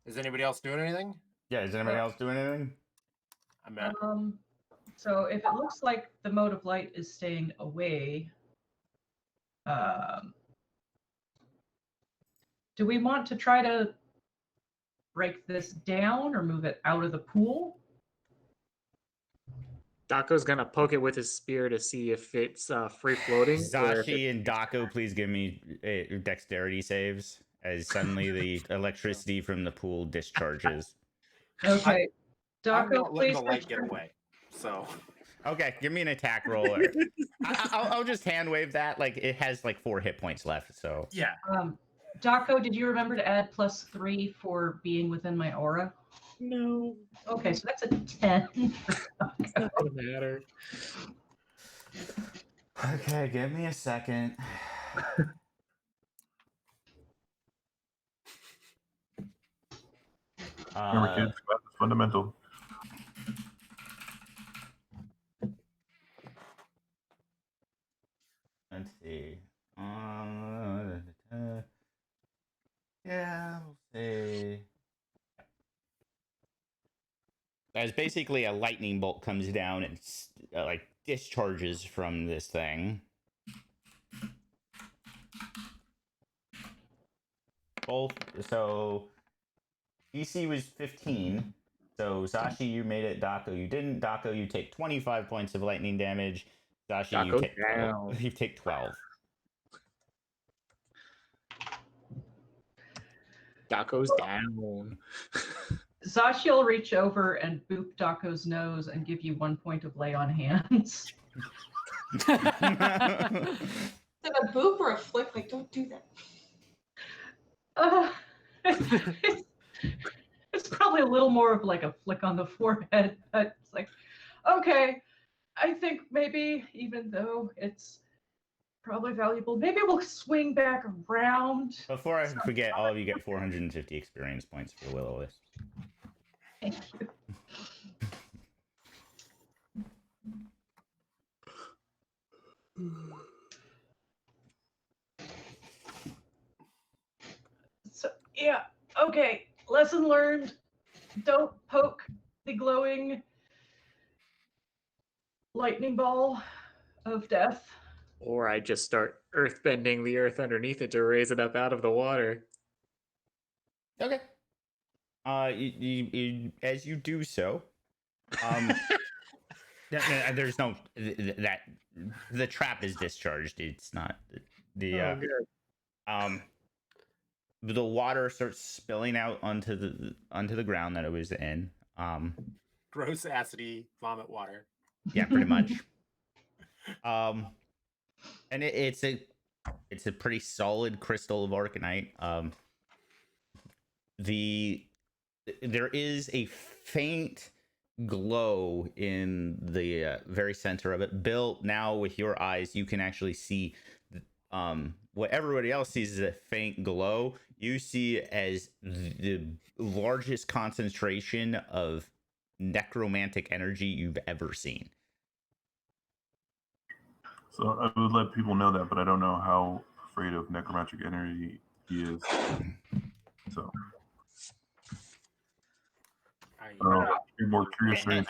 Is anybody else doing anything? Yeah, is anybody else doing anything? I'm at. So if it looks like the mode of light is staying away, do we want to try to break this down or move it out of the pool? Dako's gonna poke it with his spear to see if it's free floating. or if Zashi and Dako, please give me dexterity saves as suddenly the electricity from the pool discharges. Okay. I'm Dako, not letting please the light get return. away. So Okay, give me an attack roll. I'll just hand wave that. Like it has like 4 hit points left. So yeah. Dako, did you remember to add +3 for being within my aura? No, Okay, so that's a 10. it's not gonna matter. okay, give me a second. Remember, kids, math is fundamental. Let's see. Yeah, we'll see. As basically a lightning bolt comes down and like discharges from this thing. Both. So DC was 15. So Zashi, you made it. Dako, you didn't. Dako, you take 25 points of lightning damage. Zashi, you Dako's take down. you take 12. Dako's down. Zashi will reach over and boop Dako's nose and give you 1 point of lay on hands. Is it a boop or a flick? Like, don't do that. It's probably a little more of like a flick on the forehead, but it's like, okay, I think maybe even though it's probably valuable, maybe we'll swing back around. Before I forget, all of you get 450 experience points for Will-O-Wisp. Thank you. So yeah, okay. Lesson learned. Don't poke the glowing lightning ball of death. Or I just start earth bending the earth underneath it to raise it up out of the water. Okay. You as you do so, there's no that the trap is discharged. It's not Good. the water starts spilling out onto the ground that it was in. Gross acidy vomit water. Yeah, pretty much. And it's a pretty solid crystal of Arcanite. There is a faint glow in the very center of it. Bill, now with your eyes, you can actually see what everybody else sees as a faint glow. You see as the largest concentration of necromantic energy you've ever seen. So I would let people know that, but I don't know how afraid of necromantic energy he is. So you're more curious than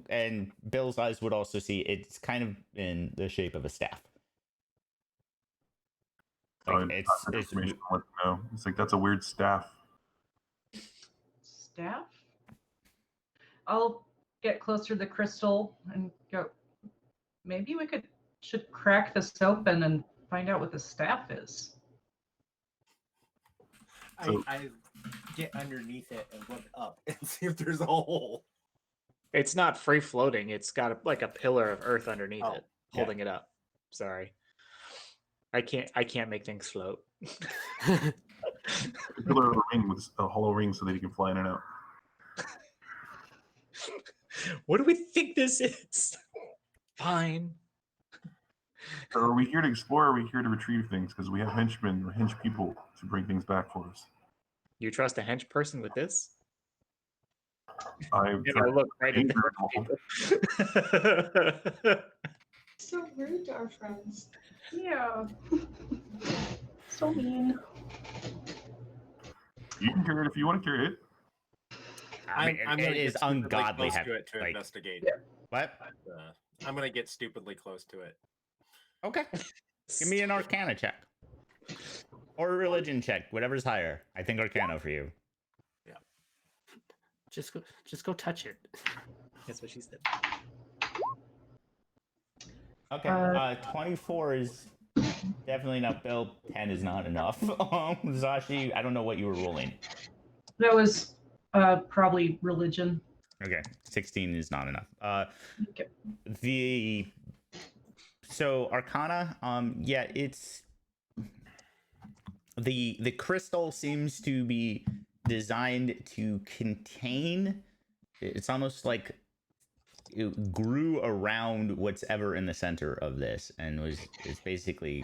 and Bill's eyes would also see it's kind of in the shape of a staff. Like it's information. Let them know. It's like that's a weird staff. Staff? I'll get closer to the crystal and go, maybe we should crack this open and find out what the staff is. I get underneath it and look up and see if there's a hole. It's not free floating. It's got like a pillar of earth underneath Oh, it, holding it up. Sorry, I can't make things float. Pillar of a ring with a hollow ring so that he can fly in and out. What do we think this is? Fine. So are we here to explore or are we here to retrieve things? Because we have henchmen or hench people to bring things back for us. You trust a hench person with this? I And I look right at the people. So rude to our friends. Yeah. So mean. You can carry it if you want to carry it. I mean, I'm it gonna is get stupidly ungodly close heavy. to it to Like, investigate. Yeah. what? I'm gonna get stupidly close to it. Okay. Give me an Arcana check. Or a religion check, whatever's higher. I think Arcana for you. Just go touch it. That's what she said. Okay. 24 is definitely enough. Bill, 10 is not enough. Zashi, I don't know what you were rolling. That was probably religion. Okay. 16 is not enough. Okay. So Arcana, yeah, it's the crystal seems to be designed to contain. It's almost like it grew around what's ever in the center of this, and it's basically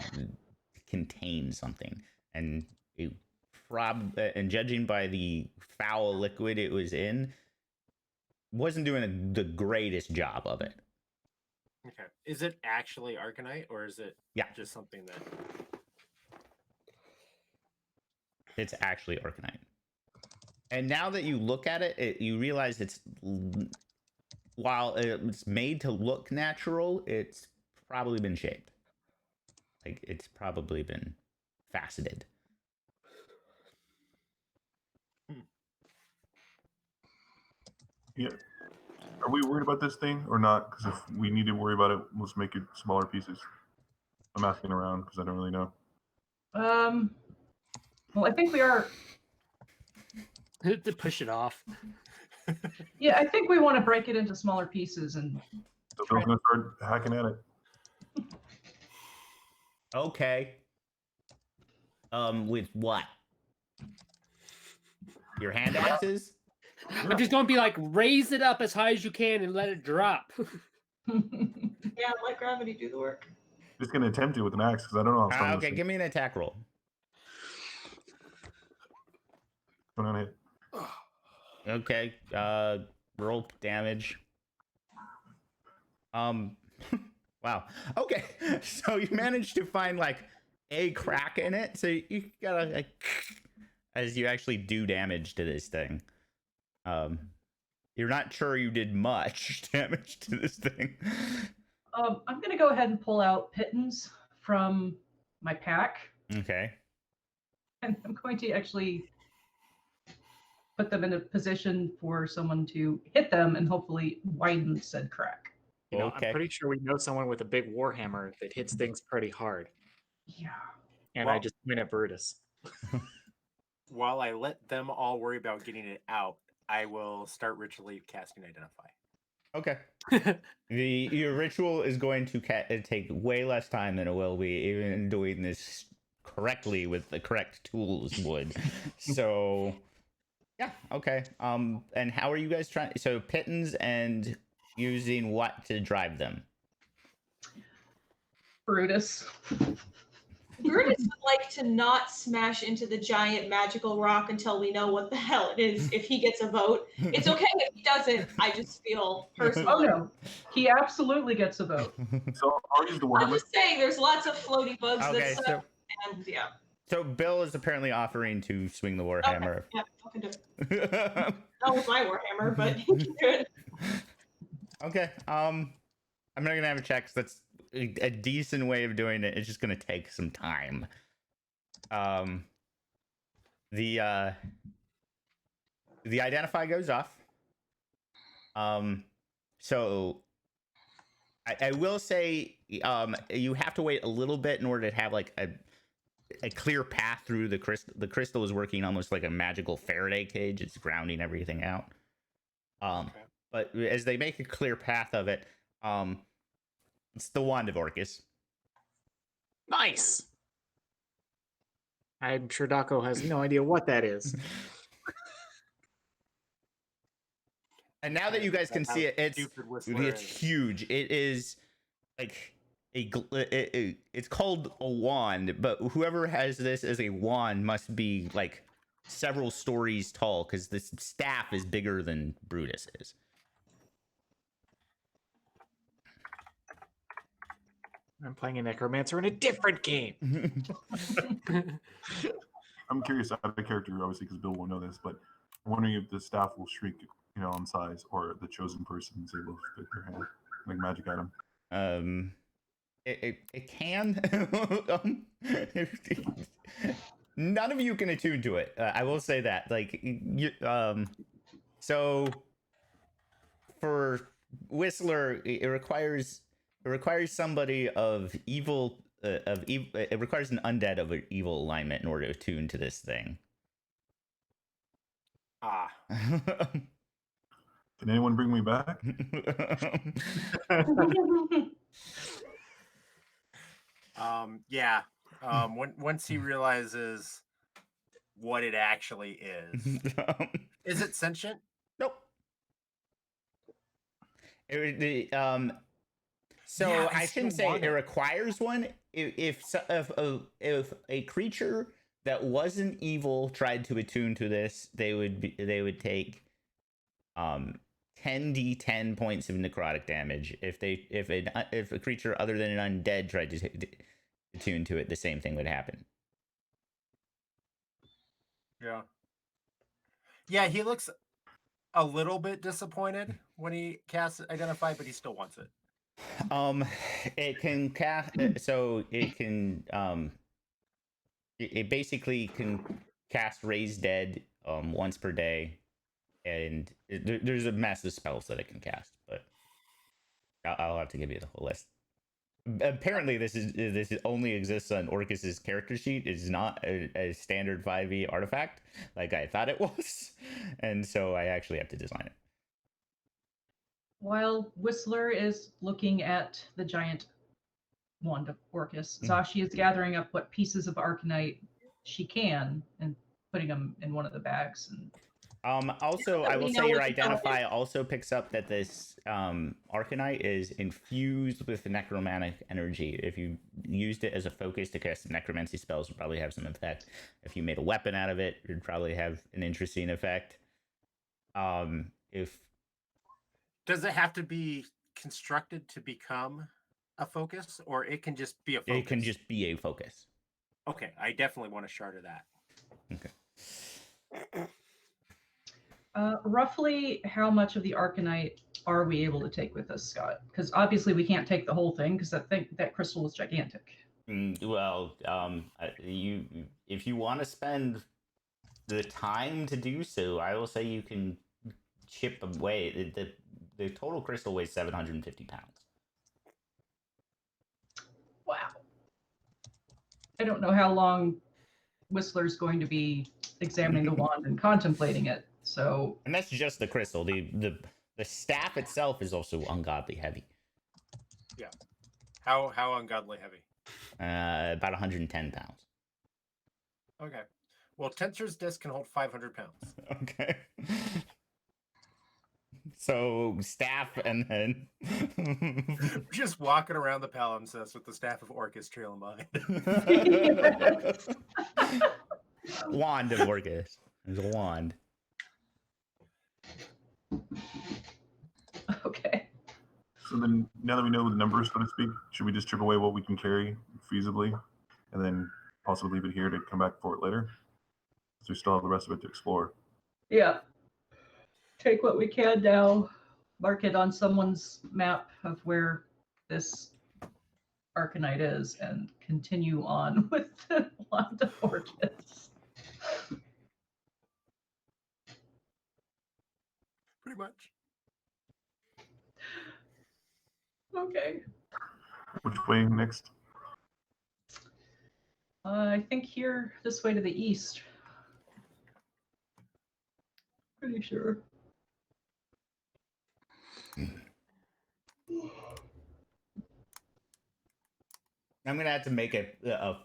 contained something. And and judging by the foul liquid it was in, wasn't doing the greatest job of it. Okay. Is it actually Arcanite or is it just something that It's actually Arcanite. And now that you look at it, you realize while it's made to look natural, it's probably been shaped. Like, it's probably been faceted. Yeah. Are we worried about this thing or not? Because if we need to worry about it, let's make it smaller pieces. I'm asking around because I don't really know. Well, I think we are. To push it off. Yeah, I think we want to break it into smaller pieces and. So Bill's gonna start hacking at it. Okay. With what? Your hand axes? I'm just gonna be like, raise it up as high as you can and let it drop. Yeah, let gravity do the work. Just gonna attempt it with an axe because I don't know how strong Okay, this give me an attack roll. Come on, hit. Okay, roll damage. Wow. Okay, so you managed to find like a crack in it, so you gotta like, as you actually do damage to this thing. You're not sure you did much damage to this thing. I'm gonna go ahead and pull out pittons from my pack, Okay. and I'm going to actually put them in a position for someone to hit them and hopefully widen said crack. You know, Okay. I'm pretty sure we know someone with a big warhammer that hits things pretty hard. Yeah. And Well- I just point at Brutus. while I let them all worry about getting it out, I will start ritually casting Identify. Okay. Your ritual is going to take way less time than it will be even doing this correctly with the correct tools would. So yeah, okay. And how are you guys trying? So pittons and using what to drive them? Brutus. Brutus would like to not smash into the giant magical rock until we know what the hell it is. If he gets a vote, it's okay if he doesn't. I just feel personally. Oh no, he absolutely gets a vote. So I'll use the I'm warhammer. just saying, there's lots of floaty bugs Okay, that so suck, and yeah. so Bill is apparently offering to swing the warhammer. Okay, yeah, fucking do it. Not with my warhammer, but you can do it. Okay. I'm not gonna have a check. 'Cause that's a decent way of doing it. It's just gonna take some time. The identify goes off. So I will say, you have to wait a little bit in order to have like a clear path through the crystal. The crystal is working almost like a magical Faraday cage. It's grounding everything out. Okay. But as they make a clear path of it, it's the wand of Orcus. Nice. I'm sure Daco has no idea what that is. And now that you guys can How see it, stupid Whistler it's is. huge. It is like it's called a wand, but whoever has this as a wand must be like several stories tall because this staff is bigger than Brutus is. I'm playing a necromancer in a different game. I'm curious out of character, obviously, because Bill won't know this, but I'm wondering if the staff will shrink, in size, or the chosen person is able to fit their hand, like magic item. It can. None of you can attune to it. I will say that. So for Whistler, it requires somebody of evil. It requires an undead of an evil alignment in order to attune to this thing. Ah. Can anyone bring me back? Yeah. Once he realizes what it actually is it sentient? Nope. So Yeah, I I shouldn't still say want it it. requires one. If a creature that wasn't evil tried to attune to this, they would take 10d10 points of necrotic damage. If a creature other than an undead tried to attune to it, the same thing would happen. Yeah. Yeah, he looks a little bit disappointed when he casts Identify, but he still wants it. It can cast. So it can. It basically can cast Raise Dead once per day, and there's a massive spells that it can cast, but I'll have to give you the whole list. Apparently, this only exists on Orcus's character sheet. It's not a standard 5e artifact like I thought it was, and so I actually have to design it. While Whistler is looking at the giant wand of Orcus, Zashi is gathering up what pieces of Arcanite she can and putting them in one of the bags. And Also, I will we say know your what to go Identify also picks up that this Arcanite is infused with necromantic energy. If you used it as a focus to cast necromancy spells, it would probably have some effect. If you made a weapon out of it, it would probably have an interesting effect. If Does it have to be constructed to become a focus, or it can just be a focus? it can just be a focus. Okay, I definitely want a shard of that. Okay. Roughly how much of the Arcanite are we able to take with us, Scott? Because obviously we can't take the whole thing because that crystal was gigantic. Well, if you want to spend the time to do so, I will say you can chip away. The total crystal weighs 750 pounds. Wow. I don't know how long Whistler's going to be examining the wand and contemplating it. So, and that's just the crystal. The staff itself is also ungodly heavy. Yeah. How ungodly heavy? About 110 pounds. Okay. Well, Tensor's disc can hold 500 pounds. Okay. So staff and then Just walking around the palimpsest with the staff of Orcus trailing behind. Wand of Orcus. There's a wand. okay. So then, now that we know the numbers, so to speak, should we just chip away what we can carry feasibly, and then possibly leave it here to come back for it later? So we still have the rest of it to explore. Yeah. Take what we can now, mark it on someone's map of where this Arcanite is, and continue on with the wand of Orcus. Pretty much. Okay. Which way next? I think here, this way to the east. Pretty sure. I'm gonna have to make a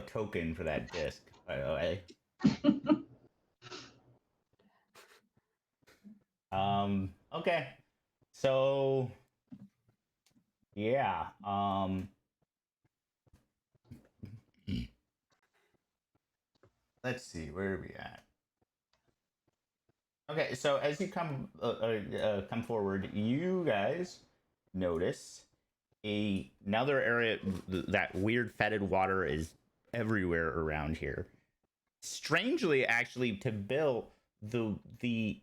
token for that disc. by the way. Okay. So yeah. Let's see, where are we at? Okay, so as you come forward, you guys notice another area. That weird fetid water is everywhere around here. Strangely, actually, to Bill, the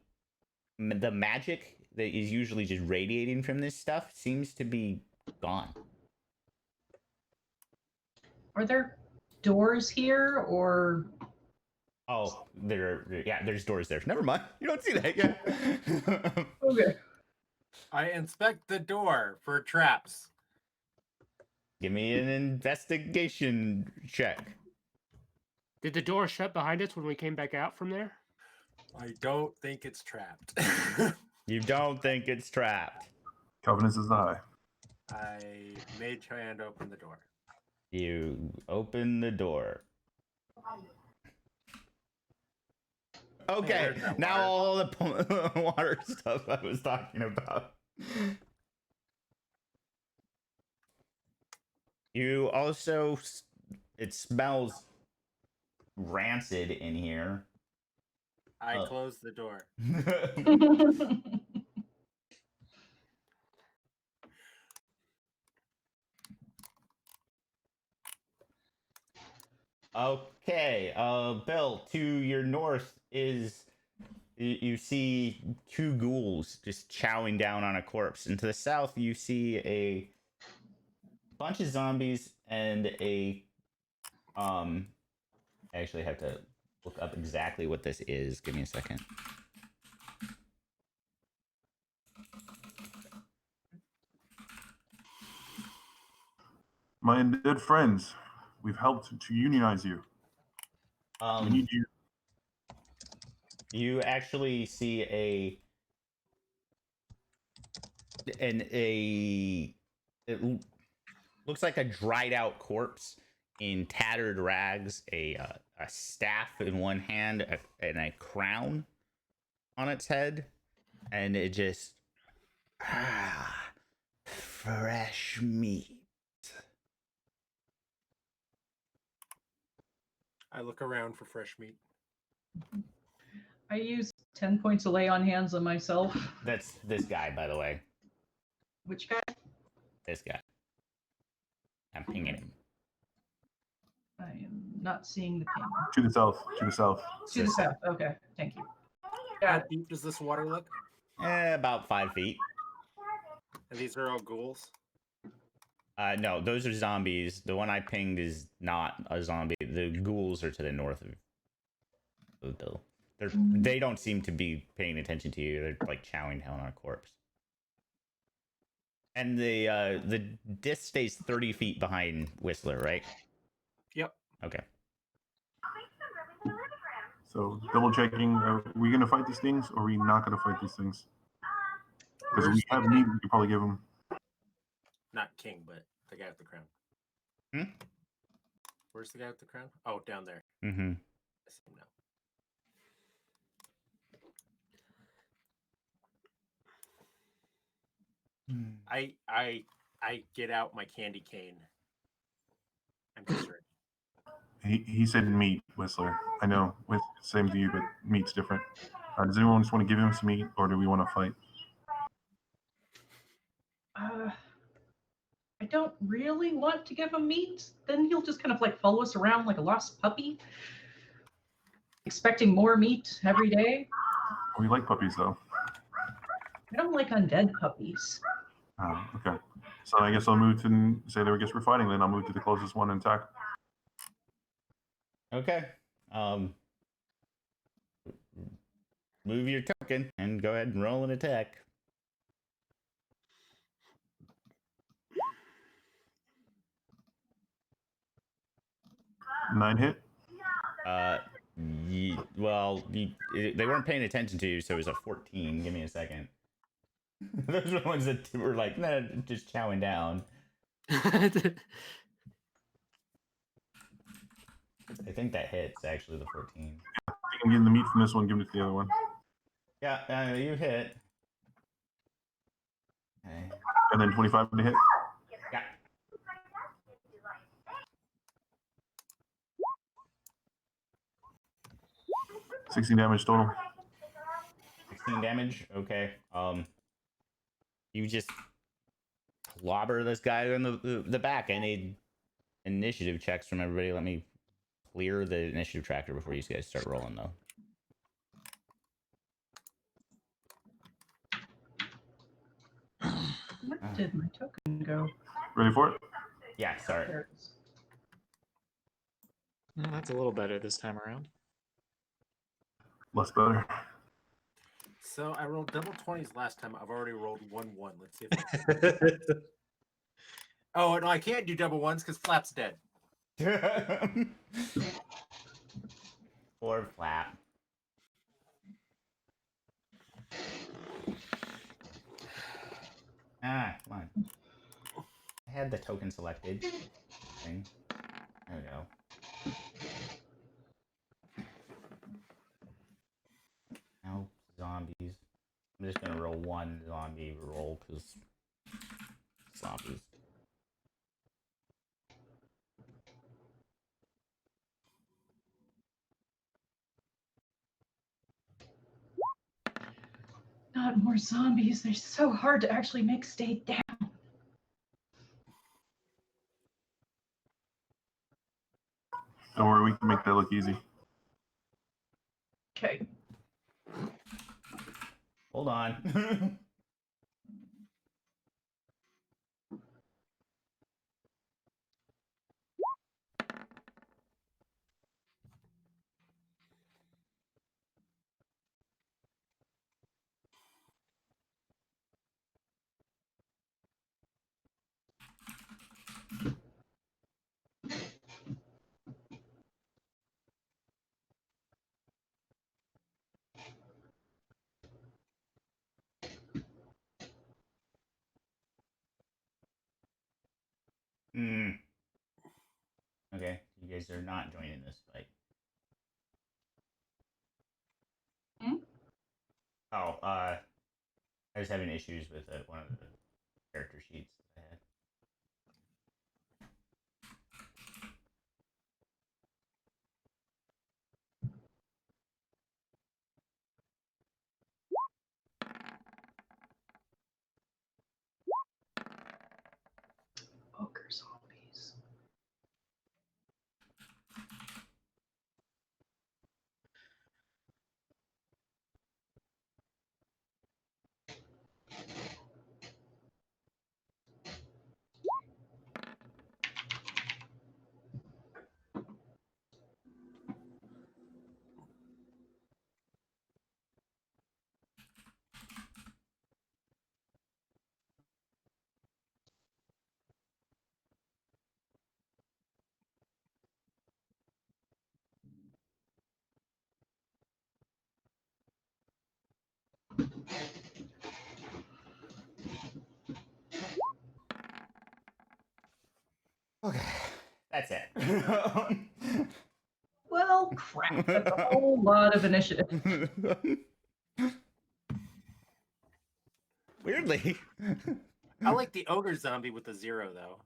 magic that is usually just radiating from this stuff seems to be gone. Are there doors here or? Oh, there's doors there. Never mind. You don't see that yet. Okay. I inspect the door for traps. Give me an investigation check. Did the door shut behind us when we came back out from there? I don't think it's trapped. You don't think it's trapped. Covenants is high. I made hand open the door. You open the door. Okay, there's that now water. all the water stuff I was talking about. You also, it smells rancid in here. I closed the door. Okay, Bill, to your north is you see two ghouls just chowing down on a corpse, and to the south you see a bunch of zombies and I actually have to look up exactly what this is. Give me a second. My undead friends, we've helped to unionize you. We need you. You actually see it looks like a dried out corpse in tattered rags, a staff in one hand, and a crown on its head, and it just fresh meat. I look around for fresh meat. I use 10 points of lay on hands on myself. That's this guy, by the way. Which guy? This guy. I'm pinging him. I am not seeing the ping. To the south. To the south. To the south. Okay, thank you. How Got it. deep does this water look? About 5 feet. And these are all ghouls? No, those are zombies. The one I pinged is not a zombie. The ghouls are to the north of Bill. They don't seem to be paying attention to you. They're like chowing down on a corpse. And the disc stays 30 feet behind Whistler, right? Yep. Okay. So double checking. Are we gonna fight these things, or are we not gonna fight these things? Because we have meat. We could probably give them. Not King, but the guy with the crown. Hmm? Where's the guy with the crown? Oh, down there. Mm-hmm. I see him now. I get out my candy cane. I'm concerned. He said meat, Whistler. I know. With same to you, but meat's different. Does anyone just want to give him some meat, or do we want to fight? I don't really want to give him meat. Then he'll just kind of like follow us around like a lost puppy, expecting more meat every day. We like puppies, though. I don't like undead puppies. Okay. So I guess I'll move to say that I guess we're fighting. Then I'll move to the closest one and attack. Okay. Move your token and go ahead and roll an attack. Nine hit. They weren't paying attention to you, so it was a 14. Give me a second. Those are the ones that were like, nah, just chowing down. I think that hits actually the 14. You can get the meat from this one, give it to the other one. Yeah, you hit. Okay. And then 25 to hit. Yeah. $16 damage total. 16 damage. Okay. You just clobber this guy in the back. I need initiative checks from everybody. Let me clear the initiative tracker before you guys start rolling, though. Where did my token go? Ready for it? Yeah, sorry. There it is. Well, that's a little better this time around. Less better. So I rolled double 20s last time. I've already rolled 1-1. Let's see if Oh, no, I can't do double ones because Flap's dead. Poor Flap. Come on. I had the token selected thing. There we go. Now zombies. I'm just gonna roll one zombie roll because zombies. Not more zombies. They're so hard to actually make stay down. Don't worry, we can make that look easy. Okay. Hold on. Okay, you guys are not joining this fight. Oh, I was having issues with one of the character sheets that I had. Ogre zombies. Okay, that's it. Well, crap. That's a whole lot of initiative. Weirdly. I like the ogre zombie with the 0, though.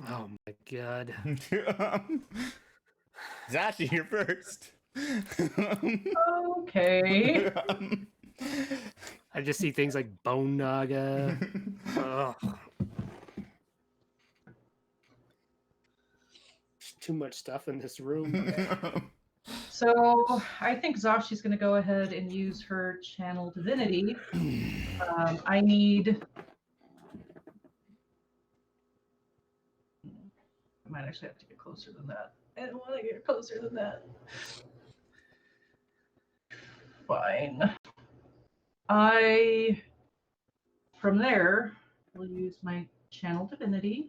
Oh my god. Zashi, you're first. Okay. I just see things like Bone Naga. Ugh. Too much stuff in this room. So I think Zashi's going to go ahead and use her channel divinity. I need. I might actually have to get closer than that. I don't want to get closer than that. Fine. From there, will use my channel divinity.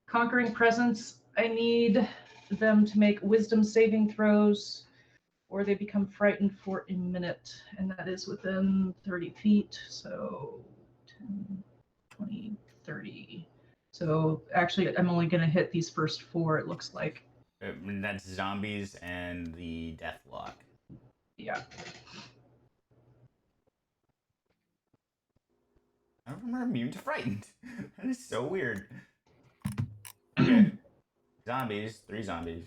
Conquering presence, I need them to make wisdom saving throws or they become frightened for a minute, and that is within 30 feet, so 10, 20, 30. So actually, I'm only going to hit these first 4, it looks like. And that's zombies and the deathlock. Yeah. I don't remember immune to frightened. That is so weird. Okay. Zombies. 3 zombies.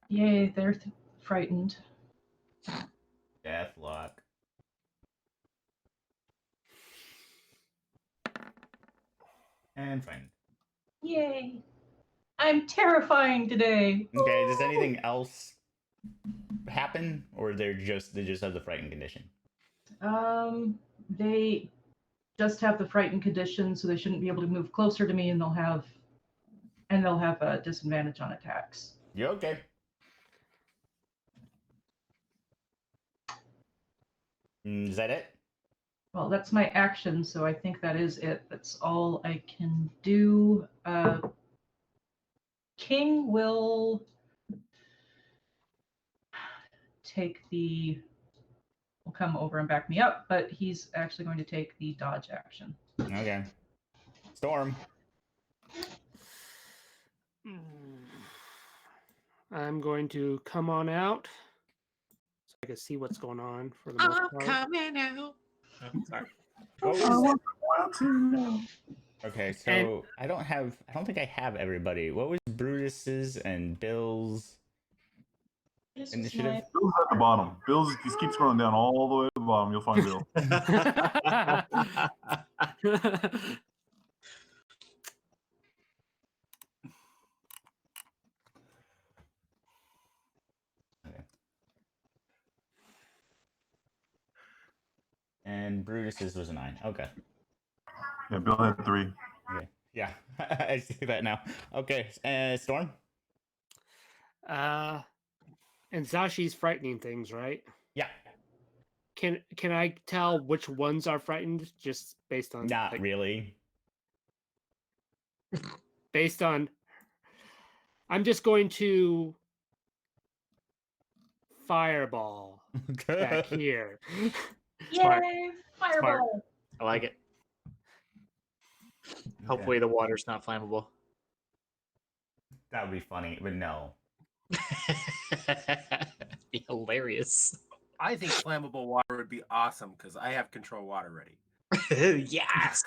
Yay, they're frightened. Deathlock. And frightened. Yay. I'm terrifying today. Okay, does Woo! anything else happen? Or they just have the frightened condition? They just have the frightened condition, so they shouldn't be able to move closer to me, and they'll have a disadvantage on attacks. You okay? Is that it? Well, that's my action, so I think that is it. That's all I can do. King will will come over and back me up, but he's actually going to take the dodge action. Okay. Storm. I'm going to come on out so I can see what's going on for the most I'm part. coming out. Oh, sorry. What I was... want to know. Okay, so And- I don't think I have everybody. What was Brutus's and Bill's This was initiative? my- Bill's at the bottom. Bill's just keep scrolling down all the way to the bottom. You'll find Bill. And Brutus's was a 9. Okay. Yeah, Bill had 3. Okay. Yeah, I see that now. Okay, Storm. And Zashi's frightening things, right? Yeah. Can I tell which ones are frightened just based on Not really. based on I'm just going to fireball back here. Smart. Yay! Fireball! I like it. Hopefully the water's not flammable. That would be funny, but no. Be hilarious. I think flammable water would be awesome because I have control water ready. Yes.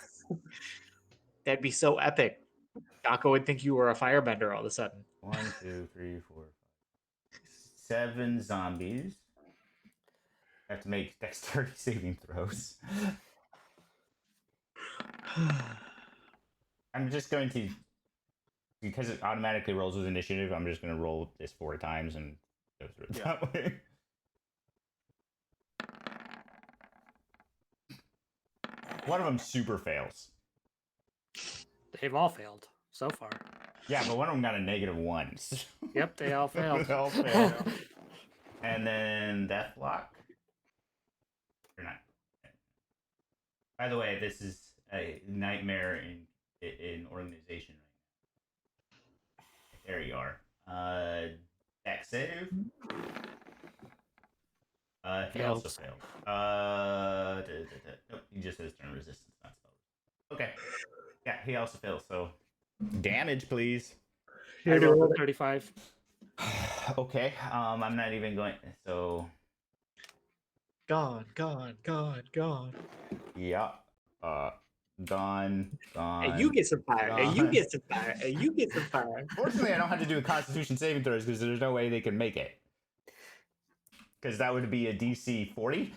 That'd be so epic. Dako would think you were a firebender all of a sudden. 1, 2, 3, 4, 5, 7 zombies. Have to make dexterity saving throws. I'm just going to, because it automatically rolls with initiative, I'm just going to roll this 4 times and go through it that way. One of them super fails. They've all failed so far. Yeah, but one of them got a -1. So Yep, they all failed. They all failed. And then Deathlock. Or not. By the way, this is a nightmare in organization right now. There you are. Dex save. He also failed. Nope, he just has turn resistance, not spell. Okay. Yeah, he also failed. So damage, please. I rolled a 35. Okay. I'm not even going. So Gone, gone, gone, gone. yeah. Gone. And you get some fire. And you gone. get some fire. And you get some fire. Fortunately, I don't have to do a Constitution saving throws because there's no way they can make it. Because that would be a DC 40.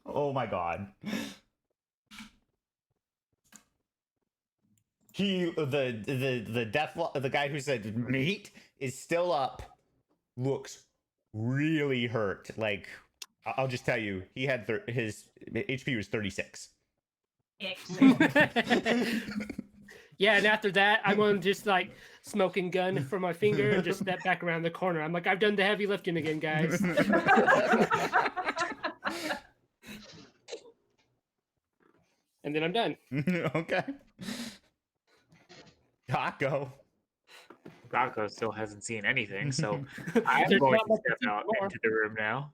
Oh my god. The guy who said meat is still up. Looks really hurt. Like, I'll just tell you, he had his HP was 36. Yeah, and after that, I'm going to just like smoking gun from my finger and just step back around the corner. I'm like, I've done the heavy lifting again, guys. And then I'm done. Okay. Taco. Rocco still hasn't seen anything, so I'm There's going not to much to step see out more. into the room now.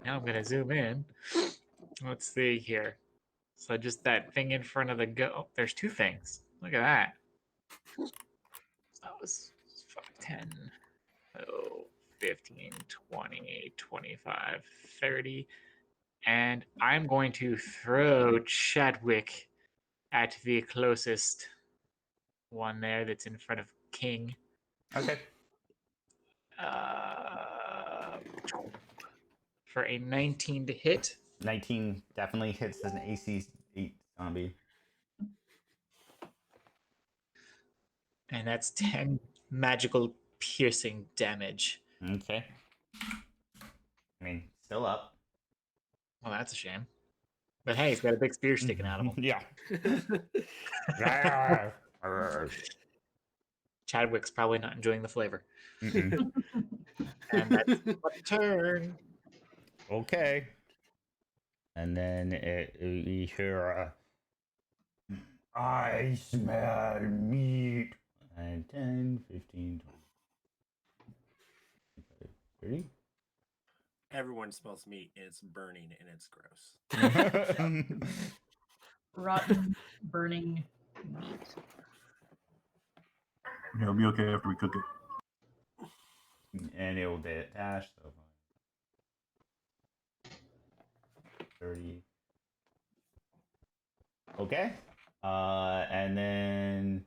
Now I'm gonna zoom in. Let's see here. So just that thing in front of the go. Oh, there's two things. Look at that. That was 5, 10, oh, 15, 20, 25, 30. And I'm going to throw Chadwick at the closest one there that's in front of King. Okay. For a 19 to hit. 19 definitely hits as an AC 8 zombie. And that's 10 magical piercing damage. Okay. I mean, still up. Well, that's a shame. But hey, he's got a big spear sticking out of him. Yeah. Chadwick's probably not enjoying the flavor. Mm-mm. And that's my turn. Okay. And then we hear I smell meat. And 10, 15, 20, 30. Everyone smells meat. It's burning and it's gross. Rotten, burning meat. Yeah, it'll be okay after we cook it. And it will dash. So 30. Okay. And then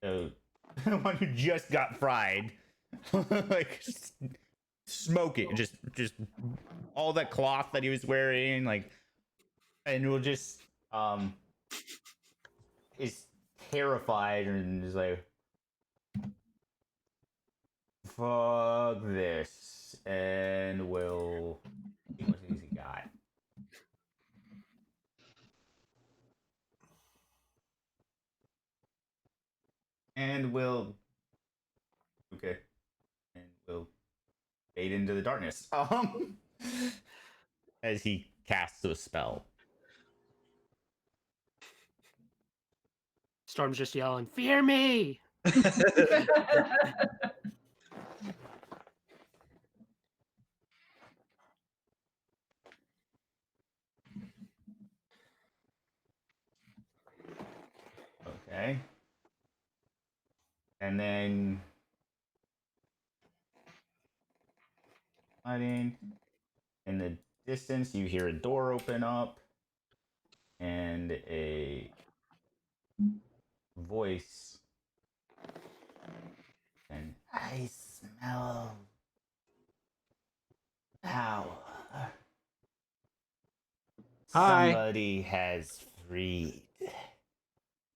the one who just got fried, like smoke it, just all that cloth that he was wearing, like, and will just is terrified and is like, fuck this, and will see what things he got. And will okay, and will fade into the darkness. As he casts a spell. Storm's just yelling, "Fear me!" Okay. And then hiding in the distance, you hear a door open up and a voice. And I smell power. Hi. Somebody has freed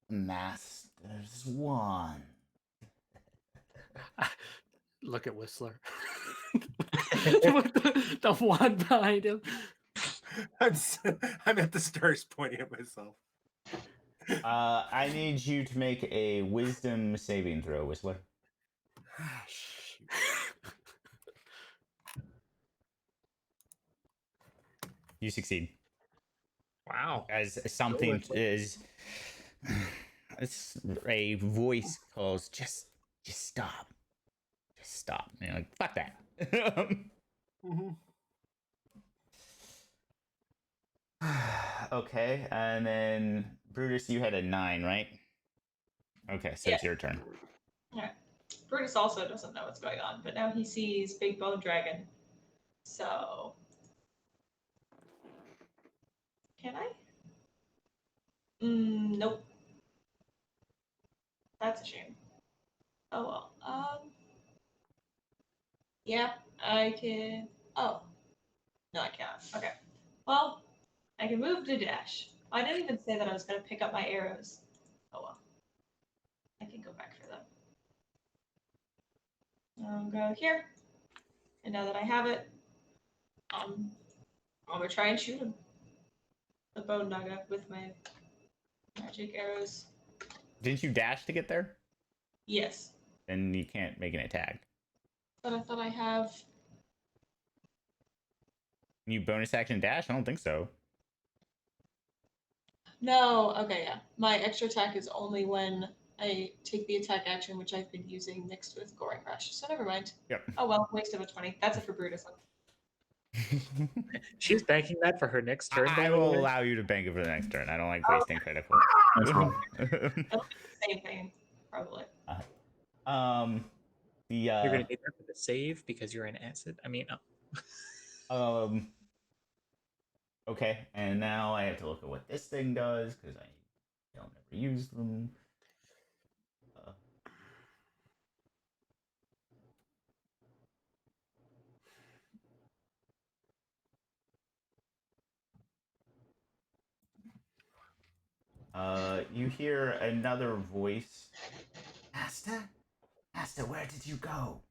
Master's wand. Look at Whistler. With the wand behind him. I'm at the stars pointing at myself. I need you to make a wisdom saving throw, Whistler. Shoot. You succeed. Wow. As something is, it's a voice calls, just stop. Just stop. And you're like, fuck that. Mm-hmm. Okay, and then Brutus, you had a 9, right? Okay, so it's your turn. Alright. Brutus also doesn't know what's going on, but now he sees Big Bone Dragon. So. Can I? Nope. That's a shame. Oh well. Yeah, I can. Oh. No, I can't. Okay. Well, I can move to dash. I didn't even say that I was going to pick up my arrows. Oh well. I can go back for them. I'll go here. And now that I have it, I'm going to try and shoot him. The bone naga with my magic arrows. Didn't you dash to get there? Yes. Then you can't make an attack. But I thought I have. Can you bonus action dash? I don't think so. No, okay, yeah. My extra attack is only when I take the attack action, which I've been using mixed with Goring Rush. So never mind. Yep. Oh well, waste of a 20. That's it for Brutus. She's banking that for her next turn. I by the will way. allow you to bank it for the next turn. I don't like wasting critical. Nice roll. It'll be the same thing, probably. um, the You're gonna need that for the save because you're an acid. I mean, okay, and now I have to look at what this thing does because I don't ever use them. You hear another voice. Master? Master, where did you go?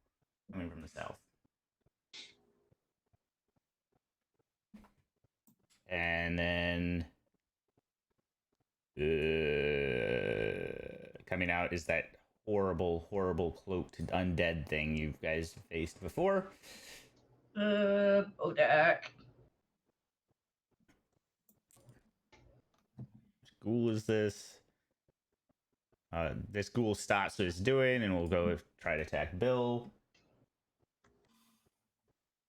Coming from the south. And then coming out is that horrible, horrible cloaked undead thing you guys faced before. Bodak. Which ghoul is this? This ghoul stops what it's doing and we'll go try to attack Bill.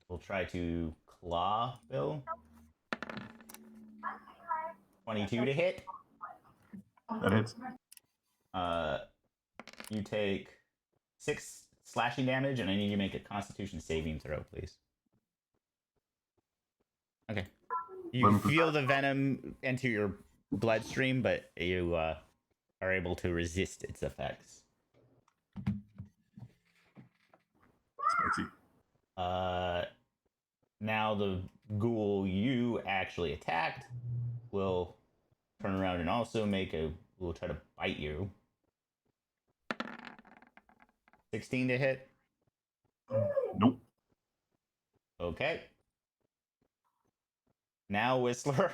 We'll try to claw Bill. 22 to hit. That hits. You take 6 slashing damage, and I need you to make a Constitution saving throw, please. Okay. You feel the venom enter your bloodstream, but you are able to resist its effects. Spicy. Now the ghoul you actually attacked will turn around and also will try to bite you. 16 to hit. Nope. Okay. Now Whistler.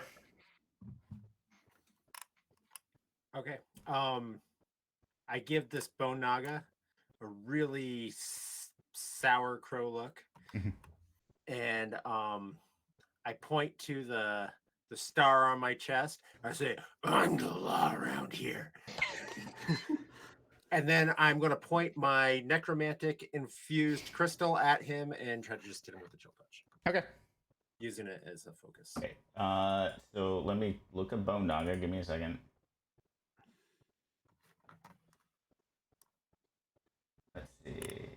Okay. I give this bone naga a really sour crow look, and I point to the star on my chest. I say, "I'm the law around here." And then I'm going to point my necromantic infused crystal at him and try to just hit him with a chill touch. Okay. Using it as a focus. Okay. So let me look at Bone Naga. Give me a second. Let's see.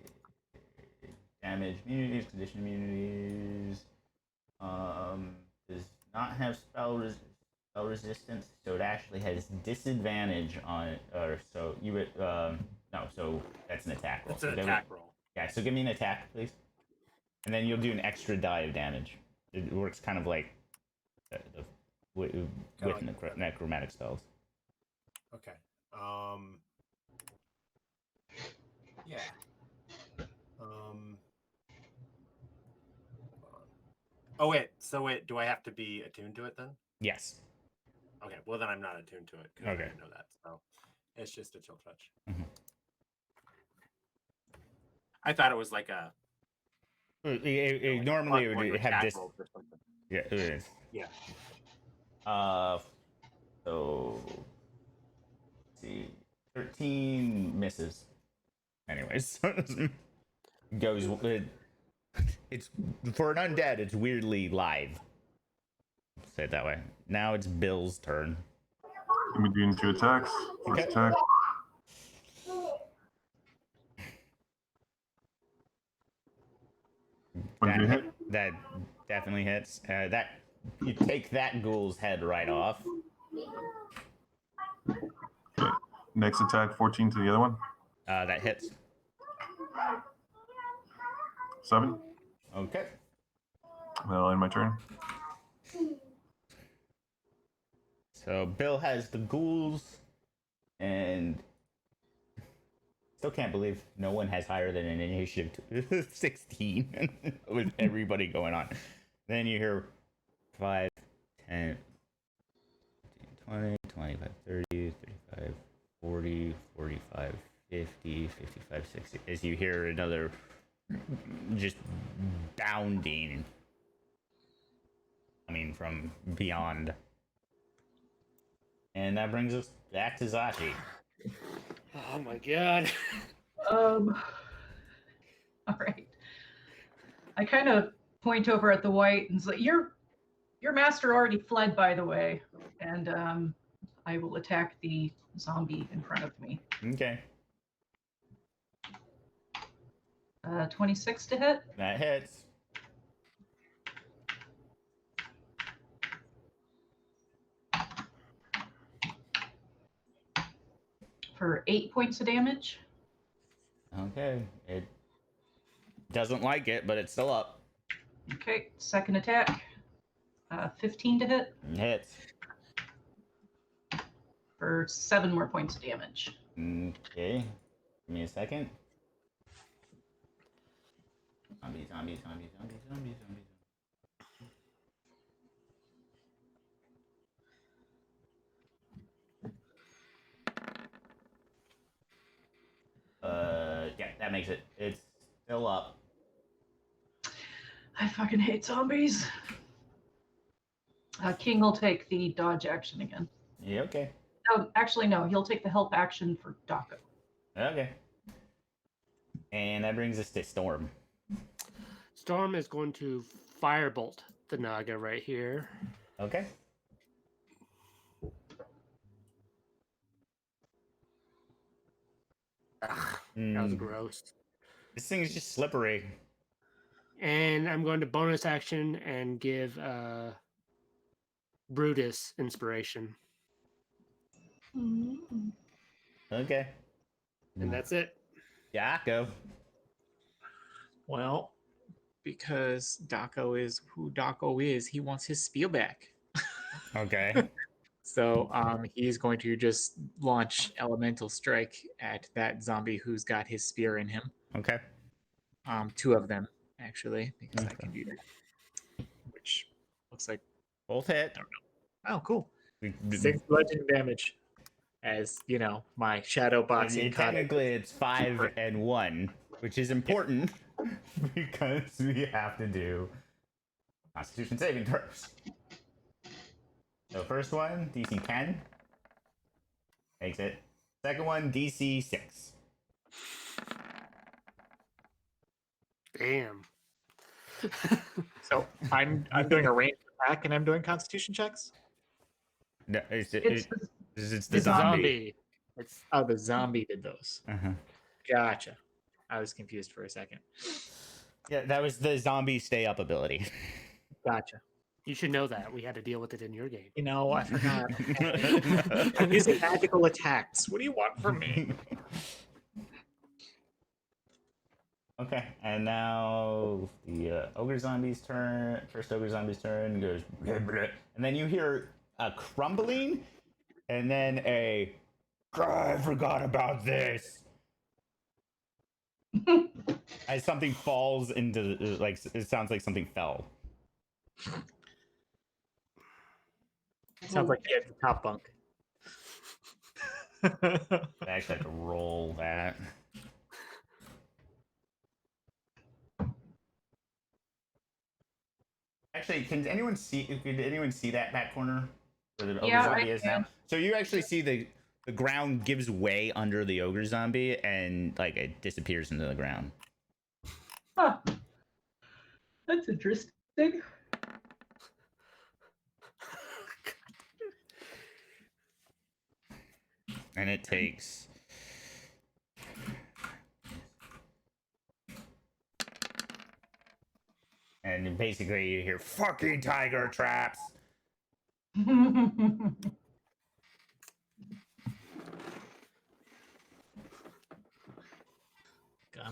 Damage immunities, condition immunities. Does not have spell resistance, so it actually has disadvantage on, or so you would no, so that's an attack roll. That's an attack roll. Yeah, so give me an attack, please, and then you'll do an extra die of damage. It works kind of like with necromantic spells. Okay. Yeah. Oh wait. So wait, do I have to be attuned to it then? Yes. Okay. Well, then I'm not attuned to it. Okay. I didn't know that. So it's just a chill touch. Mm-hmm. I thought it was like a. Normally it would have this. Or something. Yeah, it is. Yeah. So let's see, 13 misses. Anyways, goes. It's for an undead. It's weirdly live. Say it that way. Now it's Bill's turn. Let me do 2 attacks. First Okay. attack. That definitely hits. That you take that ghoul's head right off. Okay. Next attack, 14 to the other one. That hits. 7. Okay. That'll end my turn. So Bill has the ghouls, and still can't believe no one has higher than an initiative 16 with everybody going on. Then you hear 5, 10, 20, 25, 30, 35, 40, 45, 50, 55, 60. As you hear another just bounding. I mean, from beyond. And that brings us back to Zashi. Oh my god. All right. I kind of point over at the white and say, "Your master already fled, by the way," and I will attack the zombie in front of me. Okay. 26 to hit. That hits. For 8 points of damage. Okay. It doesn't like it, but it's still up. Okay, second attack. 15 to hit Hits. for 7 more points of damage. Okay. Give me a second. Zombie, zombie, zombie, zombie, zombie, zombie. Yeah, that makes it. It's still up. I fucking hate zombies. King will take the dodge action again. Yeah, okay. Oh, actually, no. He'll take the help action for Dako. Okay. And that brings us to Storm. Storm is going to firebolt the Naga right here. Okay. Ugh, that was gross. This thing is just slippery. And I'm going to bonus action and give Brutus inspiration. Okay. And that's it. Yako. Well, because Daco is who Daco is, he wants his spear back. Okay. So he's going to just launch elemental strike at that zombie who's got his spear in him. Okay. 2 of them actually, because I can do that. Which looks like Both hit. oh cool. 6 bludgeoning damage. As you know, my shadow boxing. Technically, it's 5 and 1, which is important because we have to do Constitution saving throws. So first one, DC 10. Makes it. Second one, DC 6. Damn. So I'm doing a ranged attack and I'm doing Constitution checks. No, it's the It's a zombie. It's The zombie did those. Uh-huh. Gotcha. I was confused for a second. Yeah, that was the zombie stay up ability. Gotcha. you should know that. We had to deal with it in your game. You know, I forgot. I'm using magical attacks. What do you want from me? Okay, and now the ogre zombie's turn. First ogre zombie's turn goes, bleh, bleh. And then you hear a crumbling, and then a, I forgot about this. As something falls into, like, it sounds like something fell. Sounds like he had the top bunk. I actually have to roll that. Actually, can anyone see? Did anyone see that back corner where the ogre zombie is now? So you actually see the ground gives way under the ogre zombie, and like it disappears into the ground. Huh. That's interesting. And it takes. And basically you hear fucking tiger traps. Gonna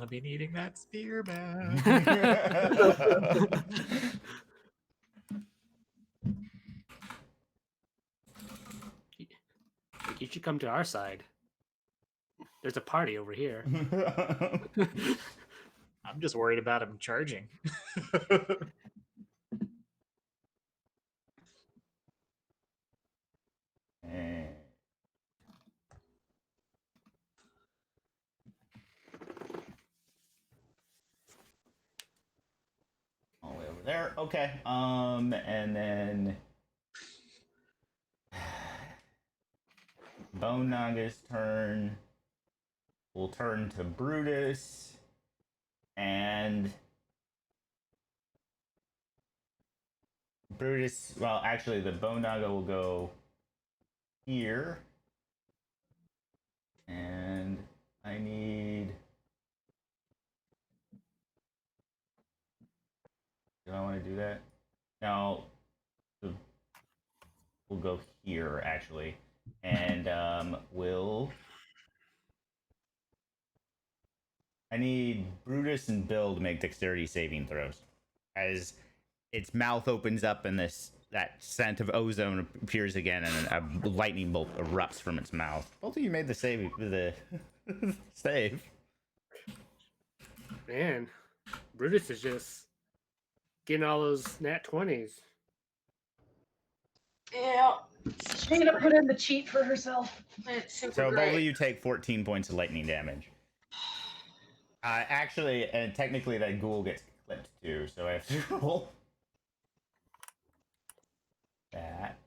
be needing that spear back. You should come to our side. There's a party over here. I'm just worried about him charging. All the way over there. Okay. And then Bone Naga's turn. We'll turn to Brutus. And Brutus, well, actually, the Bone Naga will go here. And I need... Do I want to do that? No. We'll go here, actually. And we'll... I need Brutus and Bill to make dexterity saving throws. As its mouth opens up and that scent of ozone appears again and a lightning bolt erupts from its mouth. Both of you made the save. The save. Man, Brutus is just getting all those nat 20s. Yeah. She's gonna put in the cheat for herself. It's super So great. both of you take 14 points of lightning damage. Actually, and technically that ghoul gets clipped too, so I have to roll that.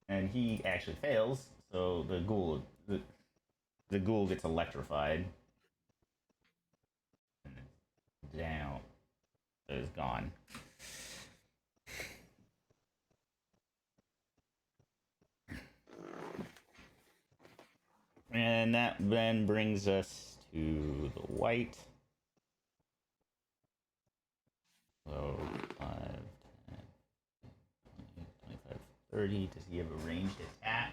And he actually fails, so the ghoul gets electrified. And down. It is gone. And that then brings us to the white. So 5, 10, 20, 25, 30. Does he have a ranged attack?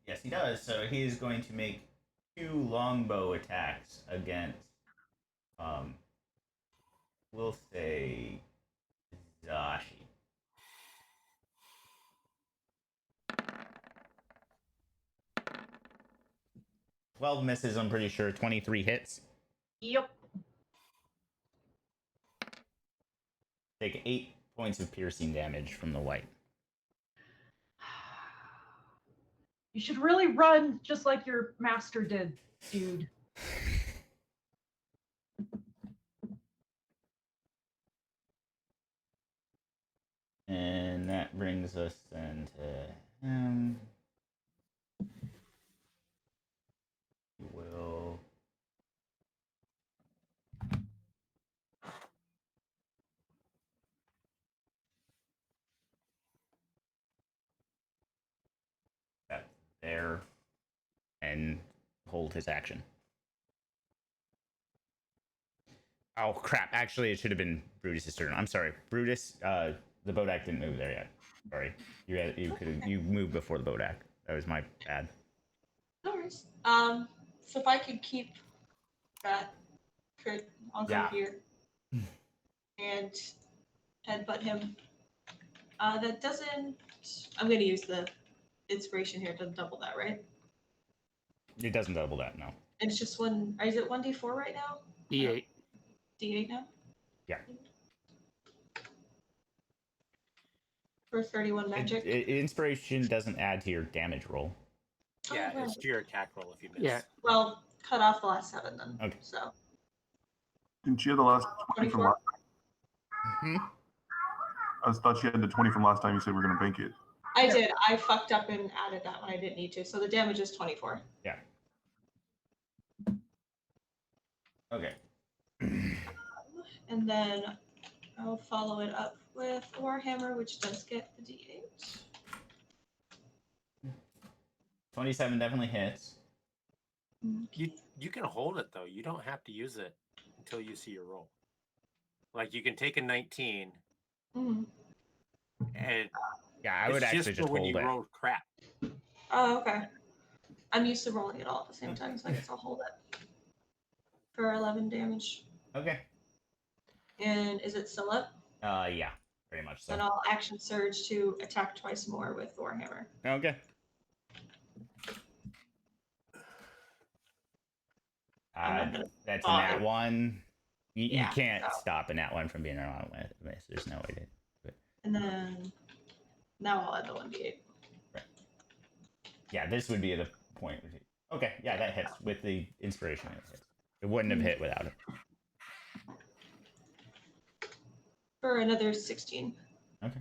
Yes, he does. So he is going to make 2 longbow attacks against, we'll say, Zashi. Twelve misses, I'm pretty sure. 23 hits. Yep. Take 8 points of piercing damage from the white. You should really run just like your master did, dude. And that brings us then to him. He will... That's there. And hold his action. Oh crap! Actually, it should have been Brutus's turn. I'm sorry, Brutus. The Bodak didn't move there yet. Sorry, you moved before the Bodak. That was my bad. No worries. So if I could keep that, I'll go Yeah. here and headbutt him. That doesn't. I'm gonna use the inspiration here. It doesn't double that, right? It doesn't double that, no. It's just one. Is it 1d4 right now? D8. D8 now. Yeah. For 31 magic. Inspiration doesn't add to your damage roll. Yeah, Oh, it's to your attack roll if you miss. Yeah. Well, cut off the last 7 then. Okay. So Didn't she have the last 20 from 24. last? Hmm? I thought she had the 20 from last time. You said we are gonna bank it. I did. I fucked up and added that when I didn't need to. So the damage is 24. Yeah. Okay. And then I'll follow it up with Warhammer, which does get the D8. 27 definitely hits. You can hold it though. You don't have to use it until you see your roll. Like you can take a 19 Mm-hmm. and Yeah, I would actually just just for when hold you it. roll crap. Oh, okay. I'm used to rolling it all at the same time, so I guess I'll hold it for 11 damage. Okay. And is it still up? Yeah, very much so. Then I'll action surge to attack twice more with Warhammer. Okay. I'm not gonna That's a bother. nat 1. You Yeah, can't so. stop a nat 1 from being around with. There's no way to. And then now I'll add the 1d8. Yeah, this would be the point. Okay, yeah, that hits. With the inspiration, it hits. It wouldn't have hit without it. for another 16. Okay.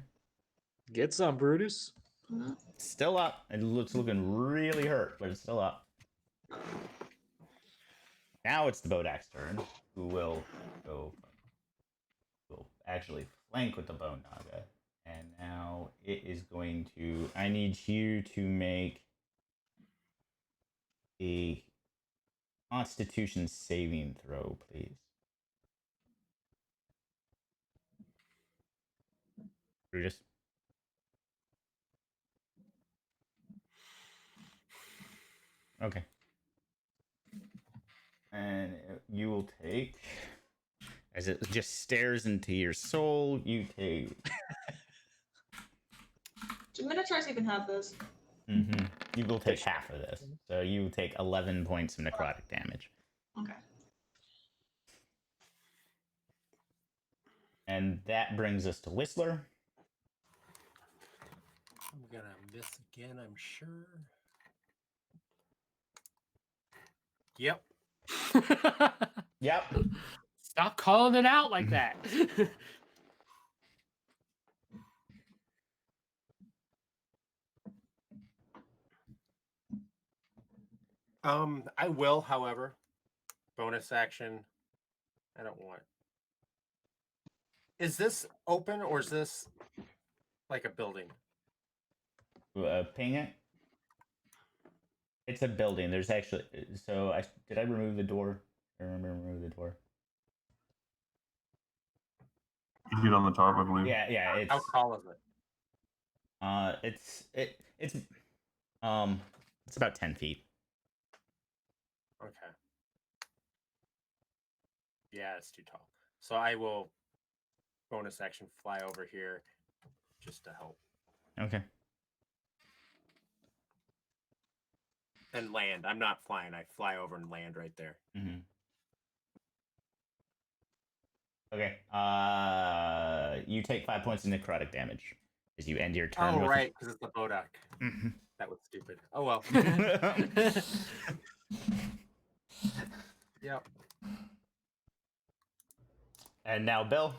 Get some, Brutus. Mhm. Still up. It's looking really hurt, but it's still up. Now it's the Bodak's turn, who will actually flank with the Bone Naga. And now it is going to... I need you to make a Constitution saving throw, please. Brutus. Okay. And you will take... As it just stares into your soul, you take... Do minotaurs even have this? Mm-hmm. You will take half of this. So you will take 11 points of necrotic damage. Okay. And that brings us to Whistler. I'm gonna miss again, I'm sure. Yep. Yep. Stop calling it out like that. I will, however, bonus action. I don't want. Is this open or is this like a building? Ping it. It's a building. There's actually... So, did I remove the door? I remember remove the door. You get on the top, I believe. Yeah, it's... How tall is it? It's about 10 feet. Okay. Yeah, it's too tall. So I will bonus action fly over here just to help. Okay. And land. I'm not flying. I fly over and land right there. Mm-hmm. Okay. You take 5 points of necrotic damage as you end your turn. Oh, with right, because it's the Bodak. Mm-hmm. That was stupid. Oh, well. Yep. And now, Bill.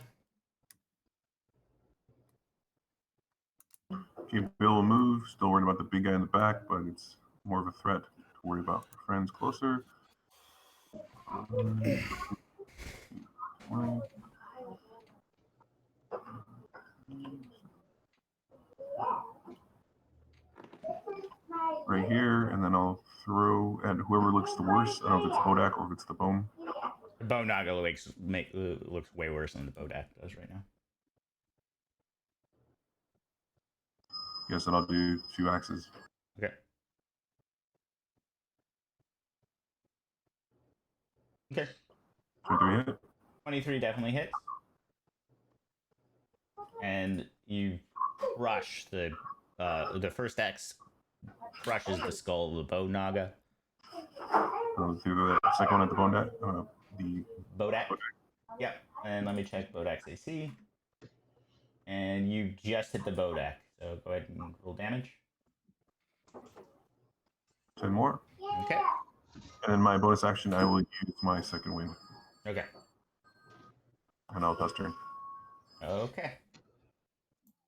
Okay, Bill will move. Still worried about the big guy in the back, but it's more of a threat to worry about friends closer. 20. Right here, and then I'll throw at whoever looks the worst. I don't know if it's Bodak or if it's the bone. The Bone Naga looks way worse than the Bodak does right now. Yes, and I'll do 2 axes. Okay. Okay. 23 hit. 23 definitely hits. And you crush the first axe crushes the skull of the Bone Naga. I'll do the second one at the Bodak. The Bodak. Yep. And let me check Bodak's AC. And you just hit the Bodak. So go ahead and roll damage. 10 more. Okay. And then my bonus action, I will use my second wing. Okay. And I'll pass turn. Okay.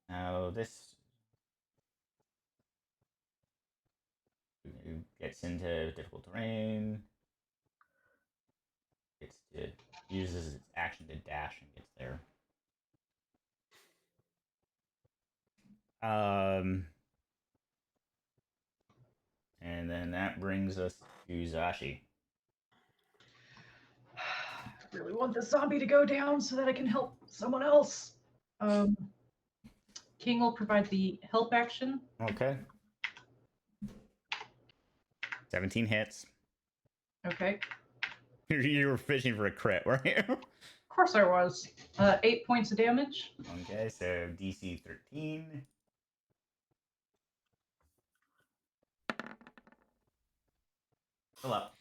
Now this gets into difficult terrain. Uses its action to dash and gets there. And then that brings us to Zashi. I really want this zombie to go down so that I can help someone else. King will provide the help action. Okay. 17 hits. Okay. You were fishing for a crit, weren't you? Of course I was. 8 points of damage. Okay, so DC 13. Fill up.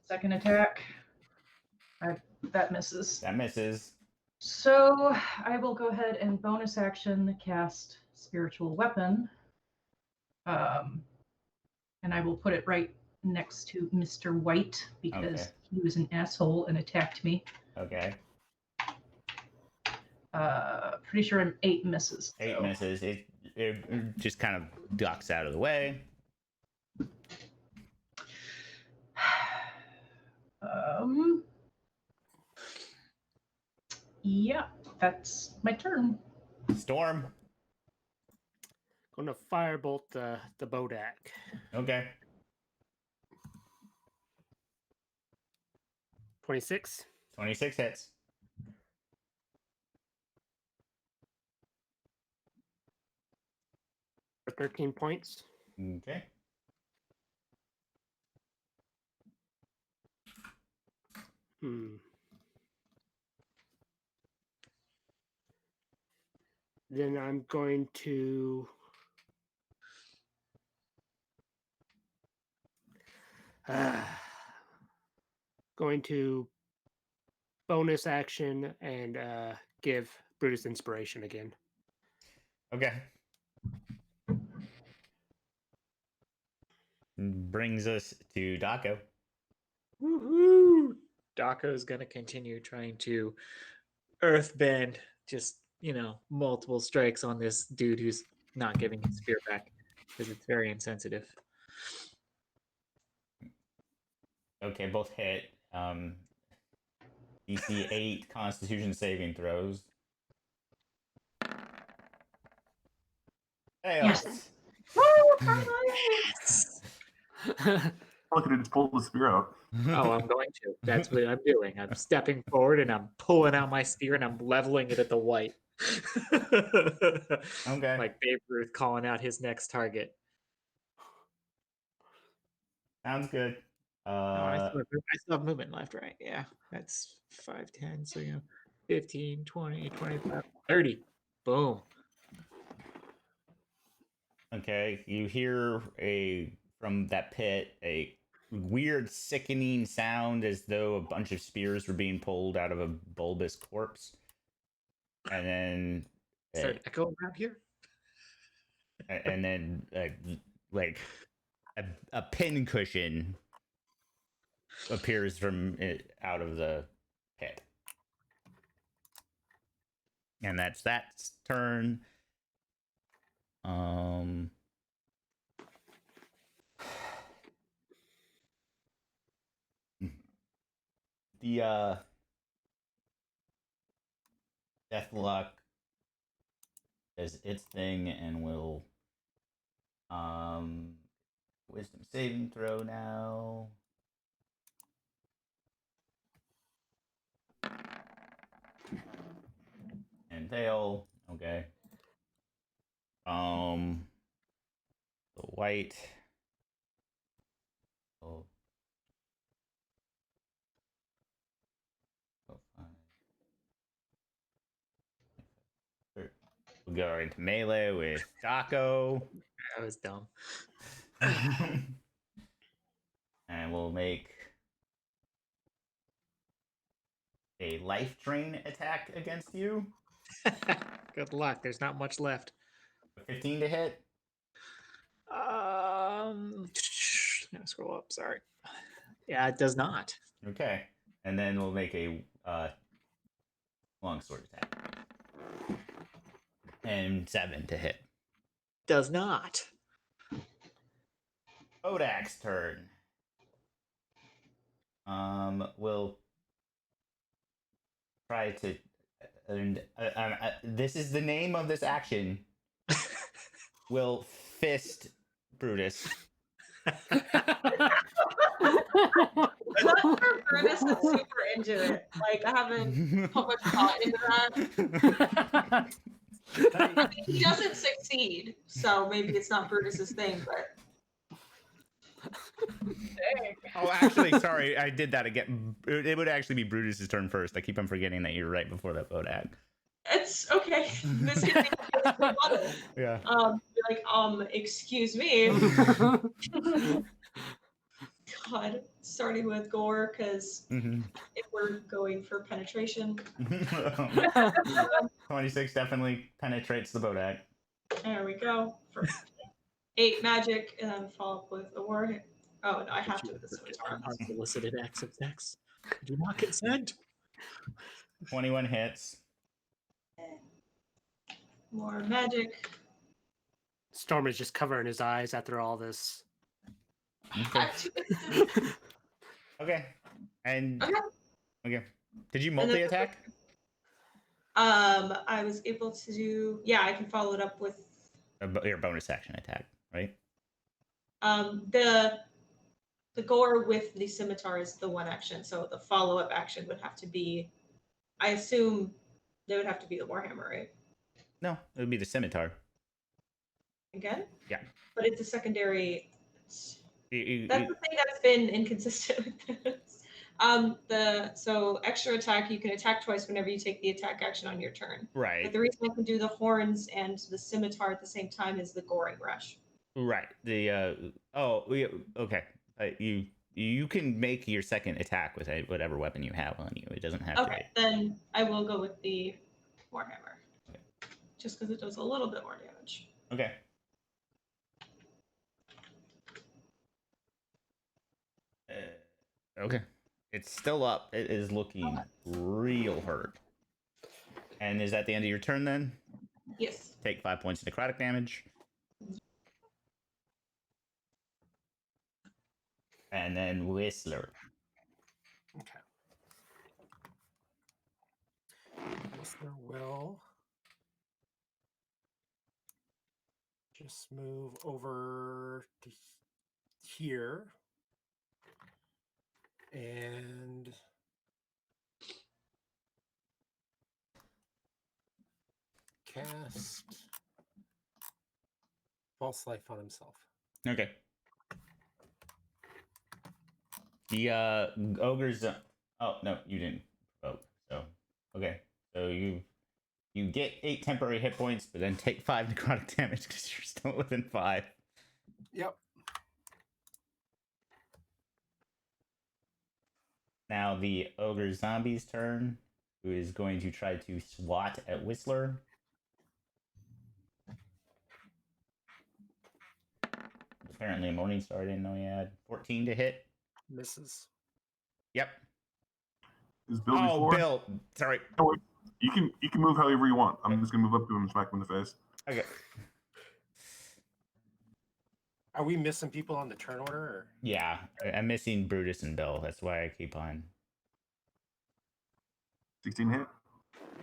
Second attack. That misses. That misses. So I will go ahead and bonus action cast Spiritual Weapon. And I will put it right next to Mr. White because Okay. he was an asshole and attacked me. Okay. Pretty sure an 8 misses. 8 so. misses. It just kind of ducks out of the way. Yeah, that's my turn. Storm. Going to firebolt the Bodak. Okay. 26. 26 hits. For 13 points. Okay. Then I'm going to bonus action and give Brutus inspiration again. Okay. Brings us to Daco. Woohoo! Dako is going to continue trying to earthbend, just, multiple strikes on this dude who's not giving his spear back because it's very insensitive. Okay, both hit. DC 8 Constitution saving throws. Fails. Yes. Look at it, just pull the spear out. Oh, I'm going to. That's what I'm doing. I'm stepping forward and I'm pulling out my spear and I'm leveling it at the white. Okay. Like Babe Ruth calling out his next target. Sounds good. Oh, I still have movement left, right? Yeah. That's 5, 10. So, 15, 20, 25, 30. Boom. Okay, you hear from that pit a weird sickening sound as though a bunch of spears were being pulled out of a bulbous corpse. And then Start echo around here. and then like a pin cushion appears from it out of the pit. And that's that turn. The Deathlock does its thing and will wisdom saving throw now. And fail. Okay. The white. Oh. We'll go into melee with Daco. That was dumb. And we'll make a life drain attack against you. Good luck. There's not much left. 15 to hit. Scroll up. Sorry. Yeah, it does not. Okay. And then we'll make a longsword attack. And 7 to hit. Does not. Odak's turn. We'll try to. And this is the name of this action. We'll fist Brutus. That's where Brutus is super into it. Like, I haven't put much thought into that. I mean, he doesn't succeed, so maybe it's not Brutus's thing, but. Oh, actually, sorry, I did that again. It would actually be Brutus's turn first. I keep on forgetting that you're right before that Bodak. It's okay. This could be Yeah. Excuse me. God, starting with gore, because if we're going for penetration. 26 definitely penetrates the Bodak. There we go. For 8 magic, and then follow up with a word. Oh, no, I have to with this one. Unsolicited acts of sex. Do not consent. 21 hits. More magic. Storm is just covering his eyes after all this. Okay. Act 2 instance. Okay. And Okay. okay. Did you And then- multi-attack? I was able to do. Yeah, I can follow it up with Your bonus action attack, right? the gore with the scimitar is the one action, so the follow-up action would have to be. I assume they would have to be the warhammer, right? No, it would be the scimitar. Again. Yeah. But it's a secondary. That's You- the thing that's been inconsistent with this. So extra attack, you can attack twice whenever you take the attack action on your turn. But right. the reason I can do the horns and the scimitar at the same time is the goring rush. Right. Okay. You can make your second attack with whatever weapon you have on you. It doesn't have to Okay, then I will go with the warhammer, just because it does a little bit more damage. be. Okay. Okay. It's still up. It is looking real hurt. And is that the end of your turn then? Yes. Take 5 points of necrotic damage. And then Whistler. Okay. Whistler will just move over to here and cast False Life on himself. Okay. The ogre's. Oh no, you didn't vote. So okay. So you get 8 temporary hit points, but then take 5 necrotic damage because you're still within 5. Yep. Now the ogre zombie's turn, who is going to try to swat at Whistler. Apparently, a morning star. I didn't know he had 14 to hit. Misses. Yep. Is Bill Oh, before? Bill. Sorry. You can move how you want. I'm just gonna move up to him and smack him in the face. Okay. Are we missing people on the turn order? Or? Yeah, I'm missing Brutus and Bill. That's why I keep on. 16 hit,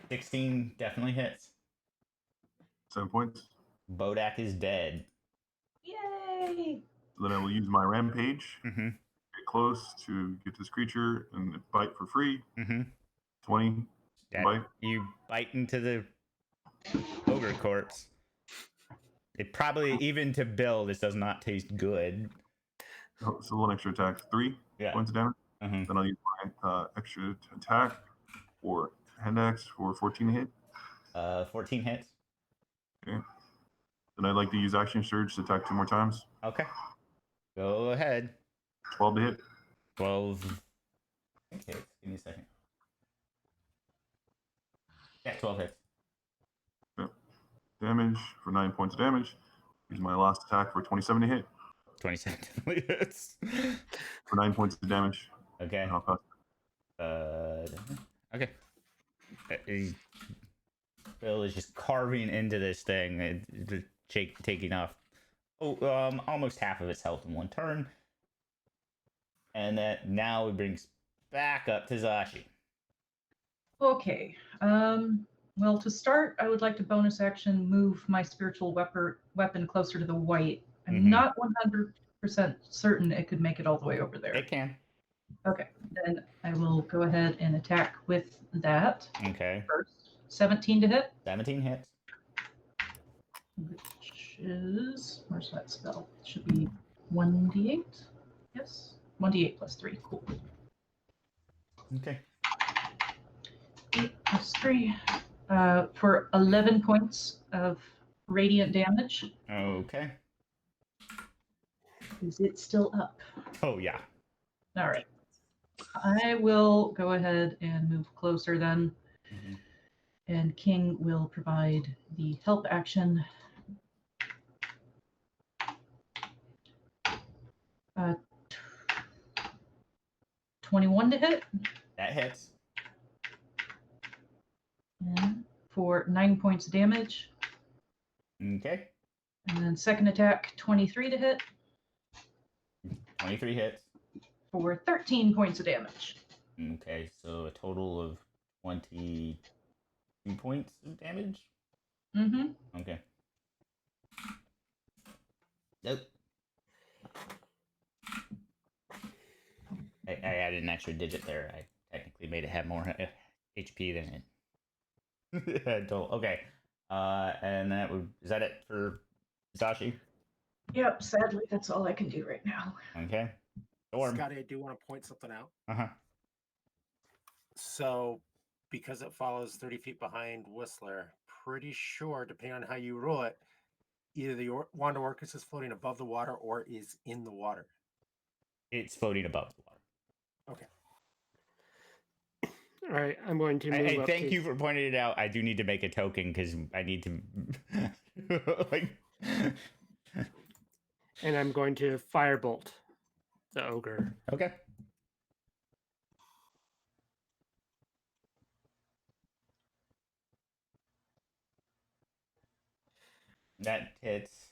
16 definitely hits. 7 points. Bodak is dead. Yay! So then I will use my rampage, Mm-hmm. get close to get this creature and bite for free. Mm-hmm. 20 bite. You bite into the ogre corpse. It probably, even to Bill, this does not taste good. Oh, so one extra attack, 3 Yeah. points of damage. Mm-hmm. Then I'll use my extra attack for hand axe for 14 to hit. 14 hits. Okay. Then I'd like to use action surge to attack 2 more times. Okay. Go ahead. 12 to hit. 12 hits. Give me a second. Yeah, 12 hits. Damage for 9 points of damage. Use my last attack for 27 to hit 27 definitely hits. for 9 points of damage. Okay. And I'll pass. Okay. Bill is just carving into this thing, taking off almost half of its health in one turn. And that now it brings back up to Zashi. Okay. Well, to start, I would like to bonus action move my spiritual weapon closer to the white. I'm Mhm. not 100% certain it could make it all the way over there. It can. Okay, then I will go ahead and attack with that Okay. first. 17 to hit, 17 hits. which is, where's that spell? It should be 1d8. Yes, 1d8 plus 3. Cool. Okay. 8 plus 3 for 11 points of radiant damage. Okay. Is it still up? Oh, yeah. All right. I will go ahead and move closer then, Mhm. and King will provide the help action. 21 to hit, That hits. and for 9 points damage. Okay. And then second attack, 23 to hit 23 hits. for 13 points of damage. Okay, so a total of 22 points of damage? Mm-hmm. Okay. Nope. I added an extra digit there. I technically made it have more HP than it had total. Okay. And is that it for Hisashi? Yep, sadly, that's all I can do right now. Okay. Storm. Scotty, I do want to point something out. Uh-huh. So, because it follows 30 feet behind Whistler, pretty sure, depending on how you roll it, either the Wanda Orcus is floating above the water or is in the water. It's floating above the water. Okay. All right, I'm going to move I up. thank you for pointing it out. I do need to make a token because I need to like. And I'm going to firebolt the ogre. Okay. That hits.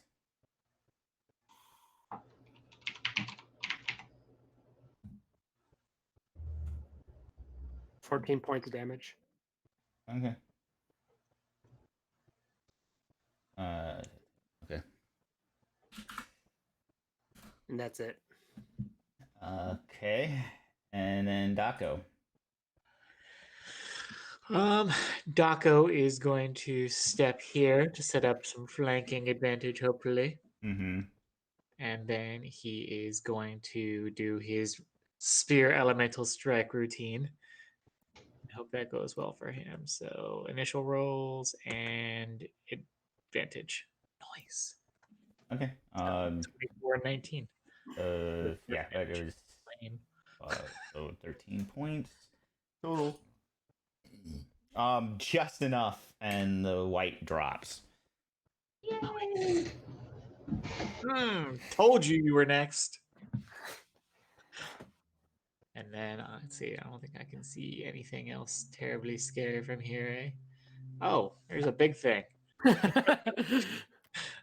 $14 points of damage. Okay. Okay. And that's it. Okay. And then Daco. Daco is going to step here to set up some flanking advantage, hopefully. Mm-hmm. And then he is going to do his spear elemental strike routine. I hope that goes well for him. So initial rolls and advantage. Nice. Okay. 24 and 19. Yeah, that goes. Lame. So 13 points total. Just enough, and the white drops. Yay! Told you were next. And then let's see. I don't think I can see anything else terribly scary from here. Eh? Oh, there's a big thing.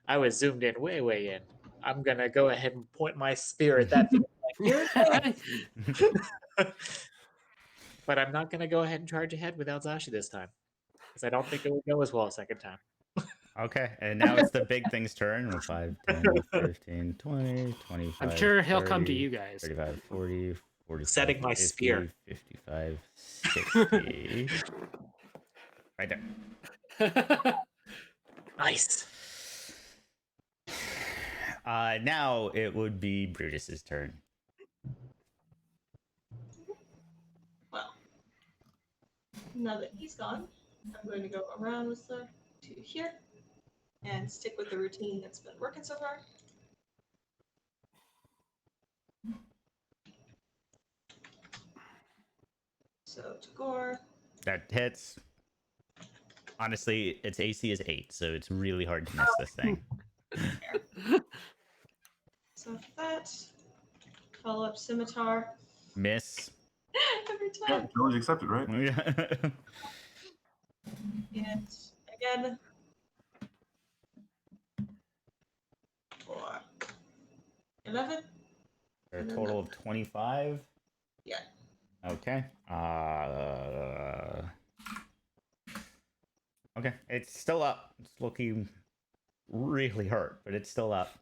I was zoomed in, way in. I'm gonna go ahead and point my spear at that thing. Like, but I'm not gonna go ahead and charge ahead without Zashi this time, because I don't think it will go as well a second time. Okay, and now it's the big thing's turn. 5, 10, 15, 20, 25. I'm sure he'll 30, come to you guys. 35, 40, 45, Setting my 50, spear. 55, 60. Right there. Nice. Now it would be Brutus's turn. Well, now that he's gone, I'm going to go around Whistler to here and stick with the routine that's been working so far. So to Gore. That hits. Honestly, its AC is 8, so it's really hard to miss this thing. So for that, follow up scimitar. Miss. Every Yeah, time. challenge accepted, right? And again. For 11. For a total of 25. Yeah. Okay. Okay. It's still up. It's looking really hurt, but it's still up.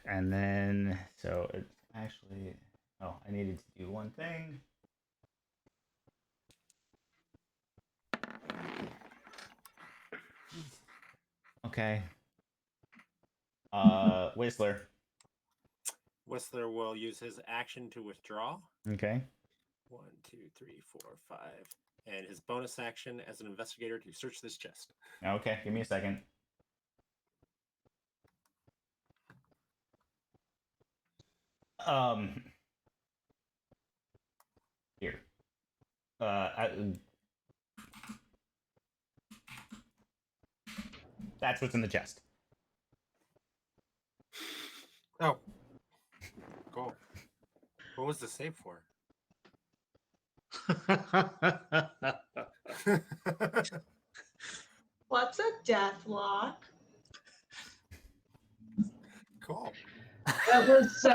And then, so it's actually. Oh, I needed to do one thing. Okay. Whistler. Whistler will use his action to withdraw. Okay. 1, 2, 3, 4, 5. And his bonus action as an investigator to search this chest. Okay, give me a second. Here. That's what's in the chest. Oh. Cool. What was the save for? What's a deathlock? Cool. That was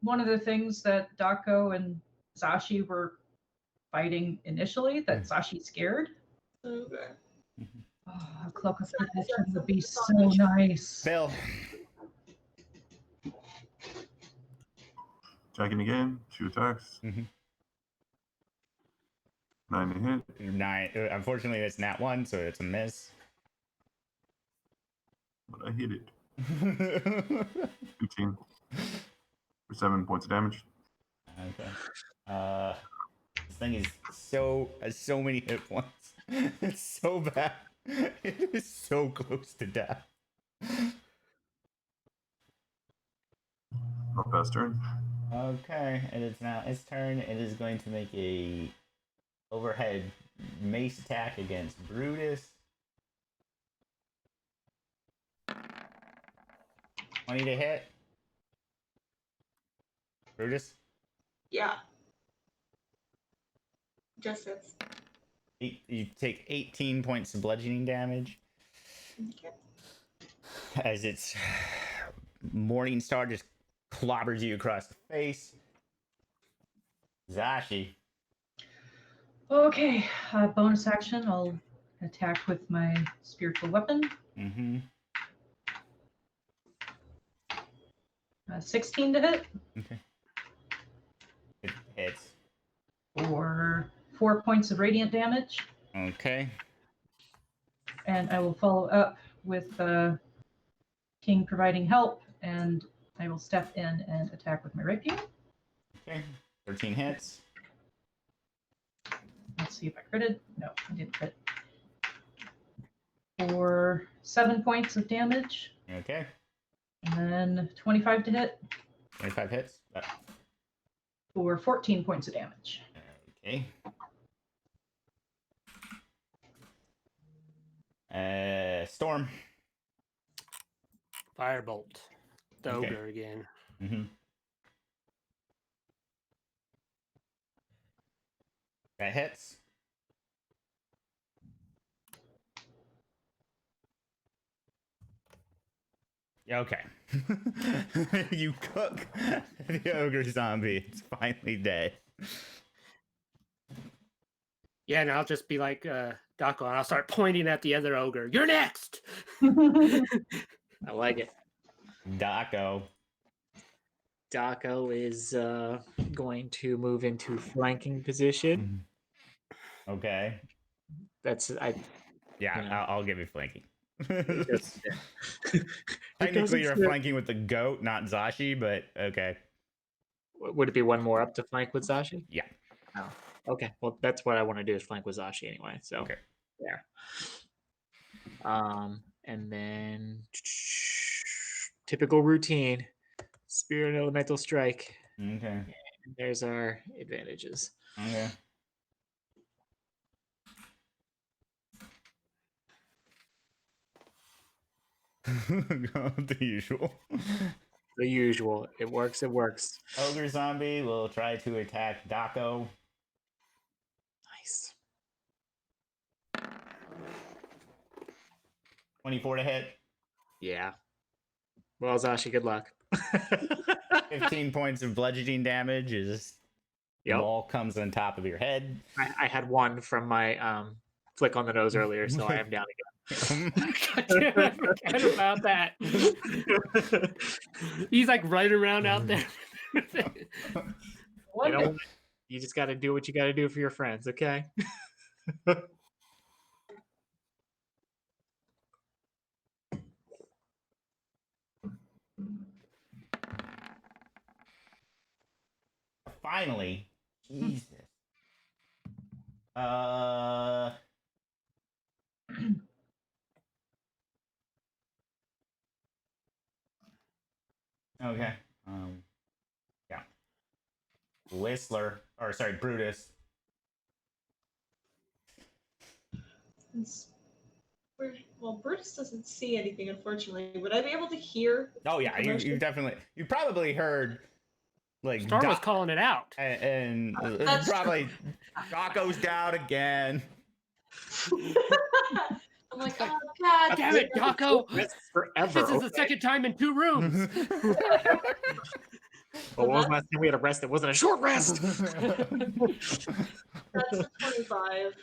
one of the things that Dako and Zashi were fighting initially, that Zashi scared. Okay. Oh, a cloak of Is that protection would be so something that's nice. Bill. Attacking again. 2 attacks. Mhm. 9 to hit. 9. Unfortunately, it's nat 1, so it's a miss. But I hit it. 18 for 7 points of damage. Okay. This thing is has so many hit points. It's so bad. It is so close to death. Not past turn. Okay, it is now its turn. It is going to make a overhead mace attack against Brutus. 20 to hit. Brutus. Yeah. Just hits. You take 18 points of bludgeoning damage Okay. as its Morning Star just clobbers you across the face. Zashi. Okay, bonus action. I'll attack with my spiritual weapon. Mm-hmm. 16 to hit, Okay. It hits. for 4 points of radiant damage. Okay. And I will follow up with King providing help, and I will step in and attack with my rapier. Okay. 13 hits. Let's see if I critted. No, I didn't crit. For 7 points of damage, Okay. and then 25 to hit 25 hits. for 14 points of damage. Okay. Storm. Firebolt. The Okay. ogre again. Mm-hmm. That hits. Yeah, okay. You cook the ogre zombie. It's finally dead. Yeah, and I'll just be like Dako, and I'll start pointing at the other ogre. You're next. I like it. Dako. Dako is going to move into flanking position. Okay. That's I. Yeah, Yeah. I'll give you flanking. It doesn't- Technically, you're doesn't fit. flanking with the goat, not Zashi, but okay. Would it be one more up to flank with Zashi? Yeah. Oh, okay. Well, that's what I want to do is flank with Zashi anyway. So Okay. there. And then typical routine: Spirit and Elemental Strike. Okay. There's our advantages. Okay. The usual. The usual. It works. It works. Ogre zombie will try to attack Dako. Nice. 24 to hit. Yeah. Well, Zashi, good luck. 15 points of bludgeoning damage as the Yep. wall comes on top of your head. I had one from my flick on the nose earlier, so I am down God damn, I forgot about that. He's like running around out there. You know, you just got to do what you got to do for your friends, okay? Finally. Jesus. Okay. Yeah. Whistler, or sorry, Brutus. Well, Brutus doesn't see anything, unfortunately. Would I be able to hear? Oh yeah, you Commotion? definitely, you probably heard like Storm was calling it out. and That's probably Dako's down again. I'm like, oh god, Damn it, Daco! That's forever. This is the okay. second time in 2 rooms. Well, when was the last time we had a rest that wasn't a short rest? That's the 25.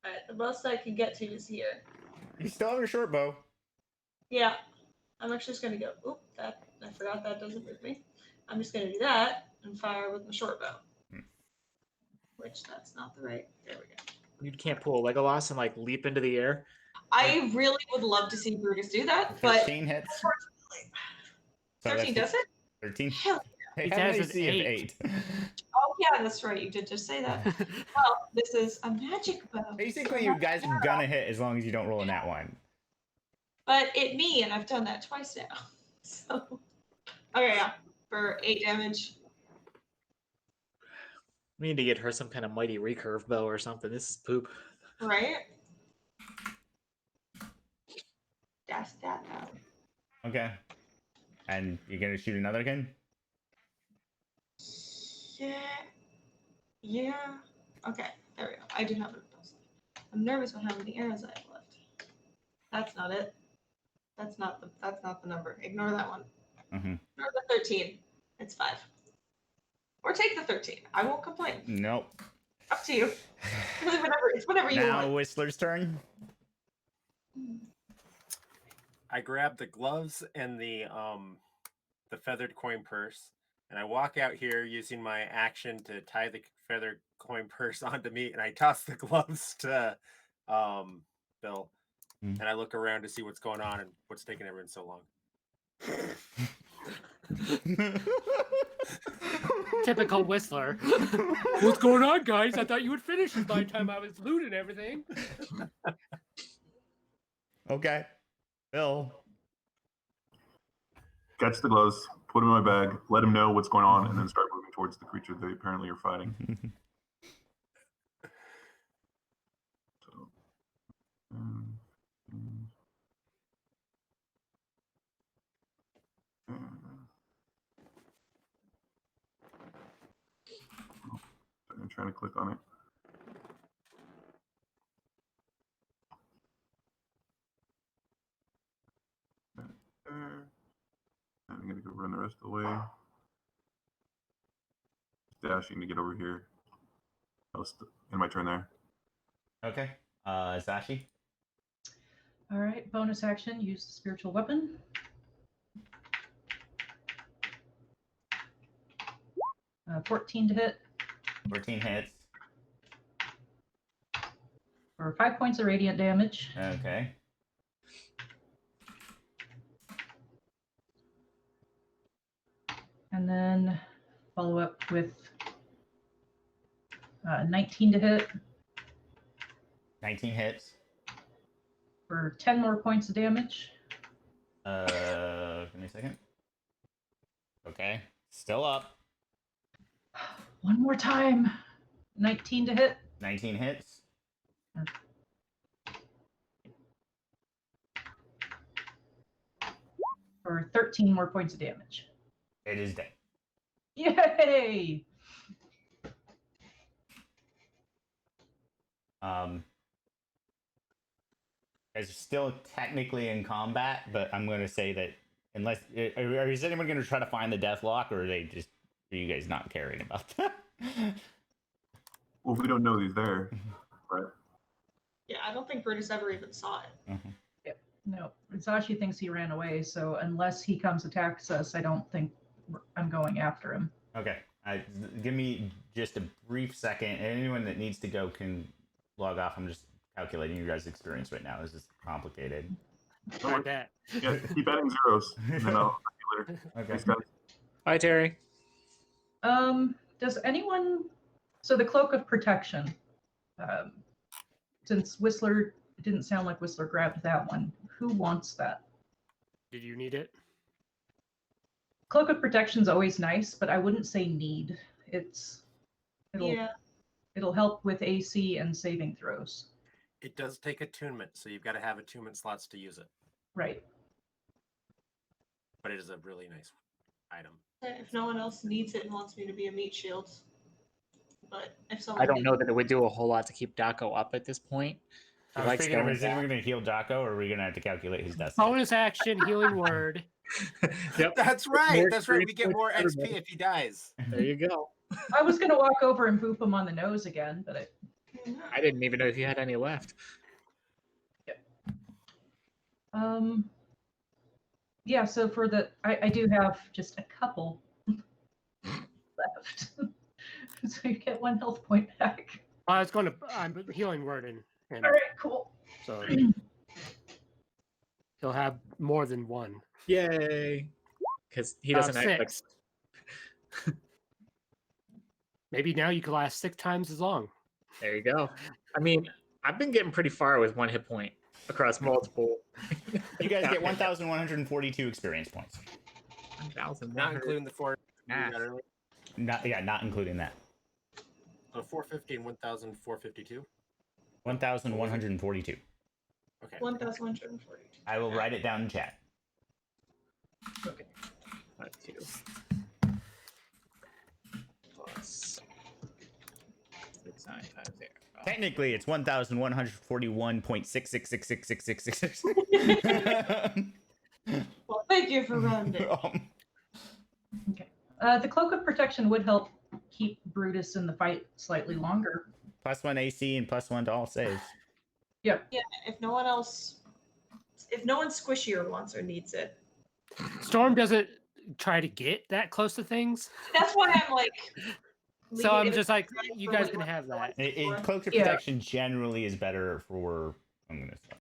Alright, the most I can get to is here. You still have your short bow. Yeah. I'm actually just gonna go, oop, that I forgot that doesn't move me. I'm just gonna do that and fire with my short bow. Which that's not the right. There we go. You can't pull a Legolas and like leap into the air. I really would love to see Brutus do that, but 13 hits. unfortunately, So 13 does it? 13. Hell. They He have an has an AC of 8. 8. Oh yeah, that's right. You did just say that. Well, this is a magic bow. Basically, you guys are gonna hit as long as you don't roll a nat 1. But it me, and I've done that twice now. So, okay, yeah, for 8 damage. We need to get her some kind of mighty recurve bow or something. This is poop. Right? That's that now. Okay. And you're gonna shoot another again? Yeah. Yeah. Okay, there we go. I do have it. I'm nervous about how many arrows I have left. That's not it. That's not the number. Ignore that one. Mm-hmm. Ignore the 13. It's 5. Or take the 13. I won't complain. Nope. Up to you. It's whatever you Now want. Whistler's turn. I grab the gloves and the feathered coin purse, and I walk out here using my action to tie the feathered coin purse onto me, and I toss the gloves to Bill, and I look around to see what's going on and what's taking everyone so long. Typical Whistler. What's going on, guys? I thought you would finish it by the time I was looting everything. Okay. Bill. Catch the gloves, put them in my bag, let him know what's going on, and then start moving towards the creature they apparently are fighting. So, I'm trying to click on it. I'm gonna go run the rest of the way. Dashing to get over here. I was in my turn there. Okay. Zashi. All right, bonus action, use the spiritual weapon. 14 to hit 14 hits. for 5 points of radiant damage. Okay. And then follow up with 19 to hit 19 hits. for 10 more points of damage. Give me a second. Okay. Still up. One more time. 19 to hit 19 hits. for 13 more points of damage. It is dead. Yay! It's still technically in combat, but I'm going to say that unless is anyone going to try to find the death lock, or are you guys not caring about that? Well, we don't know he's there, right? Yeah, I don't think Brutus ever even saw it. Mm-hmm. No, Zashi thinks he ran away, so unless he comes attacks us, I don't think I'm going after him. Okay. Give me just a brief second. Anyone that needs to go can log off. I'm just calculating your guys' experience right now. This is complicated. I bet. Yeah, keep adding zeros, and then I'll see you later. Okay. Thanks, guys. Bye, Terry. Does anyone? So the cloak of protection. Since Whistler, it didn't sound like Whistler grabbed that one. Who wants that? Did you need it? Cloak of protection's always nice, but I wouldn't say need. It'll help with AC and saving throws. It does take attunement, so you've got to have attunement slots to use it. Right. But it is a really nice item. If no one else needs it and wants me to be a meat shield. but if someone I don't did- know that it would do a whole lot to keep Daco up at this point. He I was likes thinking, going is we're down. going to heal Daco, or are we going to have to calculate his death save? Bonus action, healing word. Yep. That's right. More That's right. We experience get more points XP for if he dies. There you go. I was gonna walk over and boop him on the nose again, but I didn't even know if you had any left. yeah. So for the, I do have just a couple left, so you get 1 health point back. I was going to. I'm healing word in him, All right, cool. so he'll have more than one. Yay! Because he doesn't act like 6. Maybe now you can last 6 times as long. There you go. I mean, I've been getting pretty far with 1 hit point across multiple. You guys get 1,142 experience points. 1,100. Not including the 4 we Math. got earlier. Not including that. So 450 and 1,452. 1,142. Okay. 1,142. I will write it down in chat. Okay. 2 plus 6950. Technically, it's 1,141.6666666. Well, thank you for rounding. Okay. The cloak of protection would help keep Brutus in the fight slightly longer. +1 AC and +1 to all saves. Yeah, if no one else, if no one squishier wants or needs it. Storm doesn't try to get that close to things, That's why I'm like. so I'm leaving it just like, aside you for guys when can have no one that. wants it for. Cloak of Yeah. protection generally is better for. I'm gonna stop.